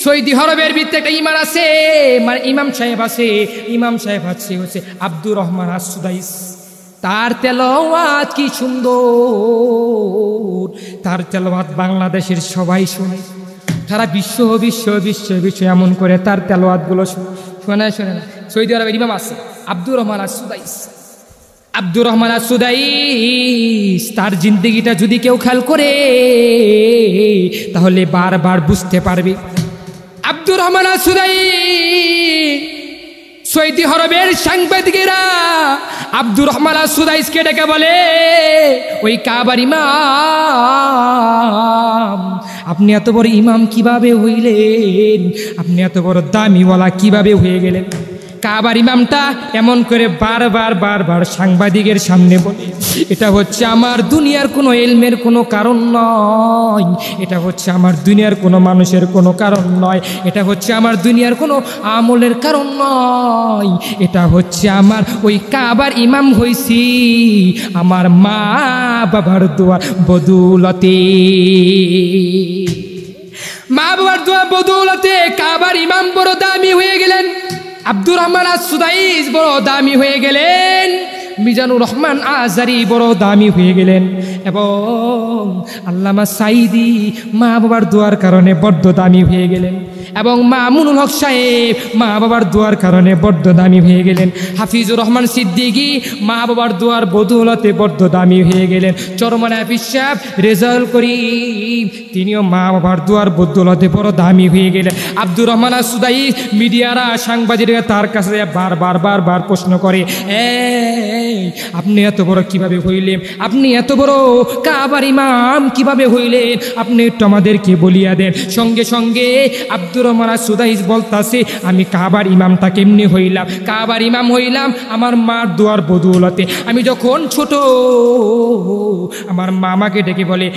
সৌদি আরবের ভিতরে একটা ইমাম আছে, মানে ইমাম সাহেব আছে, ইমাম সাহেব হচ্ছে আব্দুর রহমান আস-সুদাইস। তার তেলাওয়াত কি সুন্দর, তার তেলাওয়াত বাংলাদেশের সবাই শুনে, সারা বিশ্ব বিশ্ব বিশ্ব বিশ্ব এমন করে তার তেলাওয়াতগুলো শোনে না। সৌদি আরবের ইমাম আছে আব্দুর রহমান আস-সুদাইস। আব্দুর রহমান আস-সুদাইস তার জিন্দেগিটা যদি কেউ খেয়াল করে তাহলে বারবার বুঝতে পারবে। আব্দুর রহমান আস-সুদাইস, সৌদি আরবের সাংবাদিকেরা আব্দুর রহমান আস-সুদাইসকে ডেকে বলে, ওই কাবার ইমাম, আপনি এত বড় ইমাম কিভাবে হইলেন? আপনি এত বড় দামিওয়ালা কিভাবে হয়ে গেলেন? কাবার ইমামটা এমন করে বারবার বারবার সাংবাদিকের সামনে বলে, এটা হচ্ছে আমার দুনিয়ার কোনো এলমের কোনো কারণ নয়, এটা হচ্ছে আমার দুনিয়ার কোনো মানুষের কোনো কারণ নয়, এটা হচ্ছে আমার দুনিয়ার কোনো আমলের কারণ নয়, এটা হচ্ছে আমার ওই কাবার ইমাম হইছি আমার মা বাবার দোয়া বদৌলতে। মা বাবার দোয়া বদৌলতে কাবার ইমাম বড় দামি হয়ে গেলেন, আব্দুর রহমান আস-সুদাইস বড় দামি হয়ে গেলেন, মিজানুর রহমান আজহারী বড় দামি হয়ে গেলেন, এবং আল্লামা সাঈদী মা বাবার দোয়ার কারণে বড্ড দামি হয়ে গেলেন, এবং মামুনুল হক সাহেব মা বাবার দোয়ার কারণে বড্ড দামি হয়ে গেলেন, হাফিজুর রহমান সিদ্দিকী মা বাবার দোয়ার বদৌলতে বড্ড দামি হয়ে গেলেন, চরমনায় হাফিজ সাহেব রেজাউল করিম তিনিও মা বাবার দোয়ার বদৌলতে বড় দামি হয়ে গেলেন। আব্দুর রহমান আস-সুদাইস মিডিয়ারা সাংবাদিকরা তার কাছে বারবার প্রশ্ন করে, আপনি এত বড় কিভাবে হইলেন, আপনি এত বড় কাবার ইমাম কিভাবে হইলেন, আপনি একটু আমাদেরকে বলিয়া দেন। সঙ্গে সঙ্গে আব্দুর রহমান আস-সুদাইস বলতাছে, আমি কাবার ইমামটা কেমনি হইলাম, কাবার ইমাম হইলাম আমার মার দোয়ার বদৌলতে। আমি যখন ছোট আমার মা আমাকে ডেকে বলে,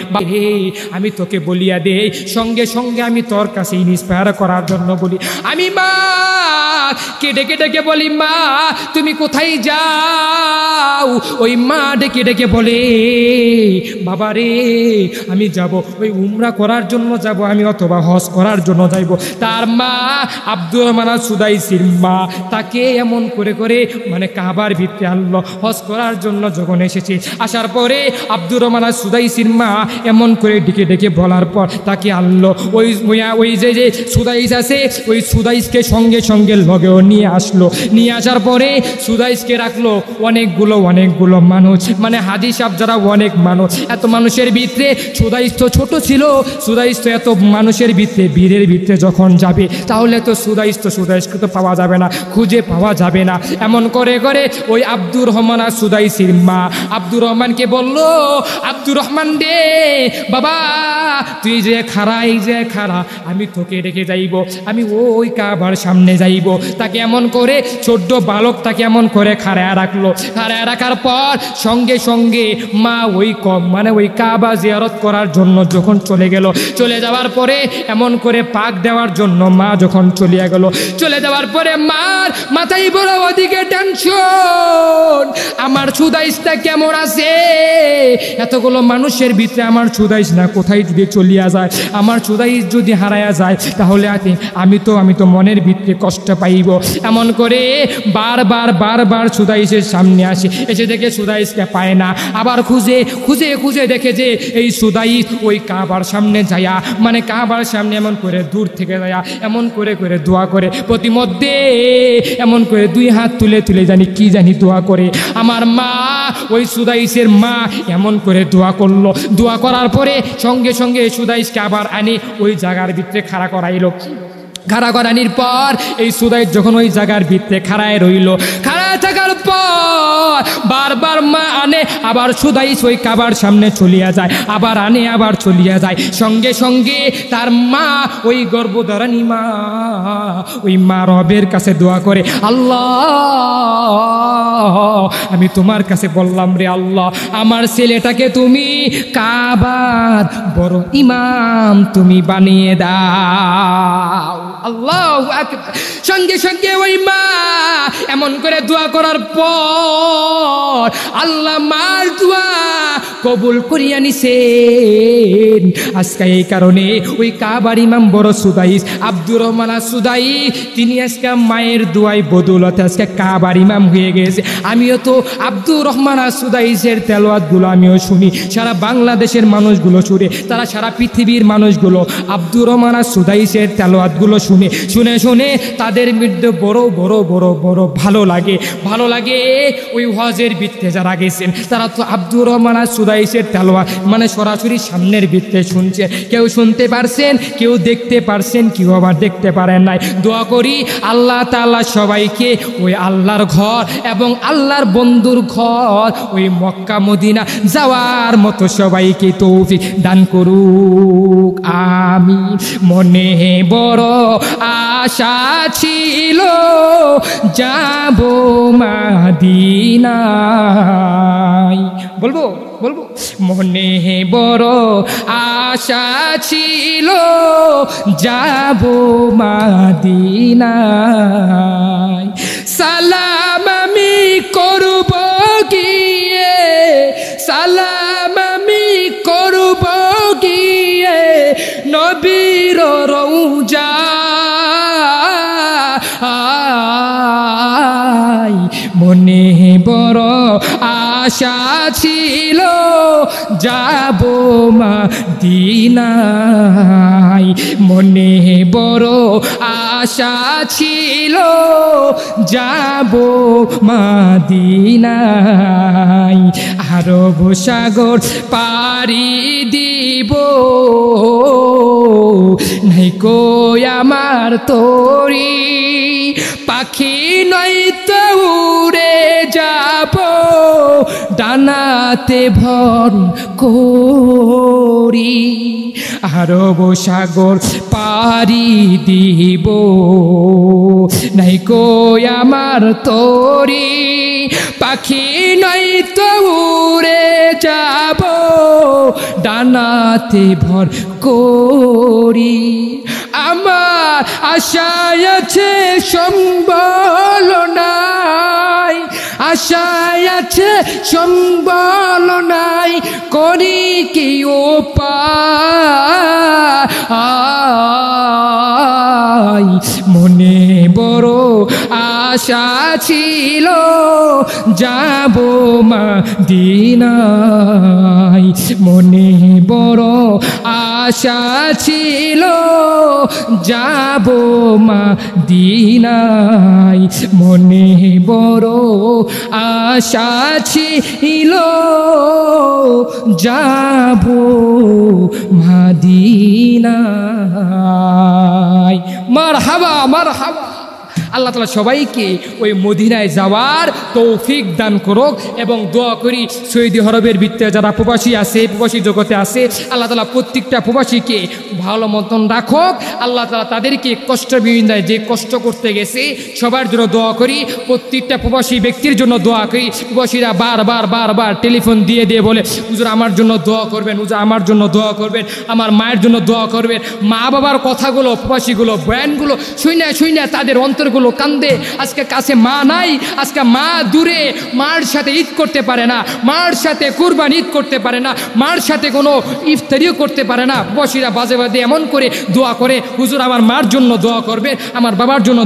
আমি তোকে বলিয়া দেই, সঙ্গে সঙ্গে আমি তোর কাছে ইন্সপায়ার করার জন্য বলি। আমি মা কে ডেকে ডেকে বলি, মা তুমি কোথায় যাও? ওই মা ডেকে ডেকে বলে, বাবা রে আমি যাব ওই উমরা করার জন্য যাব, আমি অথবা হজ করার জন্য যাইব। তার মা আব্দুর রহমান আস-সুদাইসির মা তাকে এমন করে করে মানে কাবার ভিতরে আনলো হজ করার জন্য। যখন এসেছে, আসার পরে আব্দুর রহমান আস-সুদাইসির মা এমন করে ডেকে ডেকে বলার পর তাকে আনলো। ওই যে সুদাইস আছে, ওই সুদাইসকে সঙ্গে সঙ্গে লগেও নিয়ে আসলো। নিয়ে আসার পরে সুদাইসকে রাখলো অনেকগুলো মানুষ, মানে হাজি সাহেব যারা অনেক মানুষ, এত মানুষের ভিতরে সুদাইস তো ছোট ছিল, সুদাইস তো এত মানুষের ভিতরে ভিড়ের ভিতরে যখন যাবে তাহলে তো সুদাইসকে তো পাওয়া যাবে না, খুঁজে পাওয়া যাবে না। এমন করে করে ওই আব্দুর রহমান আস-সুদাইসির মা আব্দুর রহমানকে বলল, আব্দুর রহমান রে বাবা তুই যে খাড়া, এই যে খাড়া, আমি তোকে রেখে যাইব, আমি ওই কাবার সামনে যাইব। তাকে এমন করে ছোট্ট বালক তাকে এমন করে খাড়ায় রাখলো। খাড়ায় রাখার পর সঙ্গে সঙ্গে মা ওই কাবা জিয়ারত করার জন্য যখন চলে গেল, চলে যাওয়ার পরে এমন করে পাক দেওয়ার জন্য মা যখন চলিয়া গেল, চলে যাওয়ার পরে মার মাথায় বড় ওদিকে টেনশন, আমার সুদাইসটা কেমন আছে, এতগুলো মানুষের ভিতরে আমার সুদাইস না কোথায় যদি চলিয়া যায়, আমার সুদাইস যদি হারায়া যায় তাহলে আমি তো মনের ভিতরে কষ্ট পাইব। এমন করে বারবার সুদাইসের সামনে আসে, এসে দেখে সুদাইসকে পায় না, আবার খুঁজে দেখে যে এই সুদাইস ওই কাবার সামনে যায়া, মানে কাবার সামনে এমন করে দূর থেকে যায়া এমন করে করে দোয়া করে, প্রতিমধ্যে এমন করে দুই হাত তুলে জানি দোয়া করে। আমার মা ওই সুদাইসের মা এমন করে দোয়া করলো। দোয়া করার পরে সঙ্গে সঙ্গে সুদাইসকে আবার আনি ওই জায়গার ভিতরে খাড়া করাইল। খাড়া করানির পর এই সুদাইস যখন ওই জায়গার ভিতরে খাড়ায় রইল, খাড়ায় থাকার পর বারবার মা আনে, আবার সুদাইস ওই কাবার সামনে চলিয়া যায়, আবার আনে আবার চলিয়া যায়। সঙ্গে সঙ্গে তার মা ওই গর্ভধারণী মা ওই মা রবের কাছে দোয়া করে, আল্লাহ আমি তোমার কাছে বললাম রে আল্লাহ, আমার ছেলেটাকে তুমি কাবার বড় ইমাম তুমি বানিয়ে দাও। আল্লাহু আকবার। সঙ্গে সঙ্গে ওই মা এমন করে দোয়া করার পর আল্লাহ মার দোয়া কবুল করিয়া নিছেন। আজকে এই কারণে ওই কাবার ইমাম বড় সুদাইস আব্দুর রহমান আস-সুদাইস তিনি আজকে মায়ের দোয়ায় বদৌলতে আজকে কাবার ইমাম হয়ে গেছে। আমিও তো আব্দুর রহমান আস-সুদাইসের তেলাওয়াতগুলো আমিও শুনি, সারা বাংলাদেশের মানুষগুলো শুনে, তারা সারা পৃথিবীর মানুষগুলো আব্দুর রহমান আস-সুদাইসের তেলাওয়াতগুলো শুনে তাদের মধ্যে বড় ভালো লাগে। ওই হজের ভিত্তে যারা গেছেন তারা তো আব্দুর রহমান আস-সুদাইসের তেলাওয়াত মানে সরাসরি সামনের ভিত্তে শুনছে, কেউ শুনতে পারছেন, কেউ দেখতে পারছেন, কেউ আবার দেখতে পারেন নাই। দোয়া করি আল্লাহ তাআলা সবাইকে ওই আল্লাহর ঘর এবং আল্লাহর বন্ধুর ঘর ওই মক্কা মদিনা যাওয়ার মতো সবাইকে তৌফিক দান করুক, আমিন। মনে বড় আশা ছিল যাব মদিনায়, বলবো মনে বড় আশা ছিল যাব মদিনায়, সালাম আমি করব গিয়ে, সালাম আমি করব গিয়ে নবীর রওজা আশা ছিল যাব মদিনায়, মনে বড় আশা ছিল যাব মদিনায়। আরব সাগর পাড়ি দিব নাই কই আমার তরি, পাখি নয়তো উড়ে যাব ডানাতে ভর করি। আরব সাগর পাড়ি দিব নাই কই আমার তরি, পাখি নয়তো উড়ে যাব ডানাতে ভর করি। আমার আশায় আছে সম্বল নাই, আশায় আছে সম্বল নাই, করি কি উপায়। মনে বড় আশা ছিল যাব মদিনায়, মনে বড় আশা ছিল যাব মদিনায়, মনে বড় আশা ছিল যাব মদিনায়। মারহাবা মারহাবা। আল্লাহ তাআলা সবাইকে ওই মদিনায় যাওয়ার তৌফিক দান করুক এবং দোয়া করি সৌদি আরবের ভিতরে যারা প্রবাসী আছে, প্রবাসী জগতে আছে, আল্লাহ তাআলা প্রত্যেকটা প্রবাসীকে ভালো মতন রাখুক। আল্লাহ তাআলা তাদেরকে কষ্ট বিন্দায় যে কষ্ট করতে গেছে সবার জন্য দোয়া করি, প্রত্যেকটা প্রবাসী ব্যক্তির জন্য দোয়া করি। প্রবাসীরা বারবার টেলিফোন দিয়ে বলে হুজুর আমার জন্য দোয়া করবেন, হুজুর আমার জন্য দোয়া করবেন, আমার মায়ের জন্য দোয়া করবেন। মা বাবার কথাগুলো প্রবাসীগুলো বয়ানগুলো শুনে তাদের অন্তরগুলো কান্দে। আজকে কাছে মা নাই, আজকে মা দূরে, মার সাথে ঈদ করতে পারে না, মার সাথে কুরবানি ঈদ করতে পারে না, মার সাথে কোনো ইফতারিও করতে পারে না। প্রবাসীরা বাজে এমন করে দোয়া করে হুজুর আমার মার জন্য দোয়া করবেন, আমার বাবার জন্য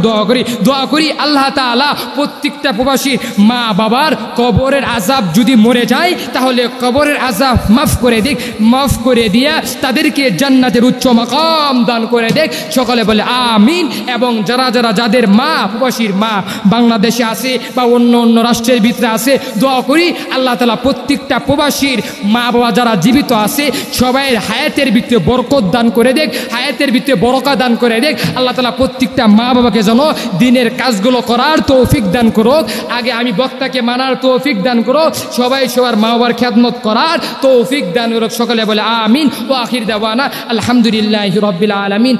দোয়া করি। আল্লাহ তাআলা প্রত্যেকটা প্রবাসীর মা বাবার কবরের আযাব যদি মরে যায় তাহলে কবরের আযাব মাফ করে দিয়া তাদেরকে জান্নাতের উচ্চ মাকাম দান করে দেখ। সকলে বলে আমিন। এবং যাদের মা প্রবাসীর মা বাংলাদেশে আছে বা অন্য রাষ্ট্রের ভিতরে আছে, দোয়া করি আল্লাহ তাআলা প্রত্যেকটা প্রবাসীর মা বাবা যারা জীবিত আছে সবাই হায়াতের ভিতরে বরকত দান করে দেখ, হায়াতের ভিতরে বরকত দান করে দেখ। আল্লাহ তাআলা প্রত্যেকটা মা বাবাকে যেন দিনের কাজগুলো করার তৌফিক দান করুক। আগে আমি বক্তাকে মানার তৌফিক দান করো, সবাই সবার মা বাবার খেদমত করার তৌফিক দান করুক। সকলে বলে আমিন। ওয়া আখির দাওয়ানা আলহামদুলিল্লাহি রাব্বিল আলামিন।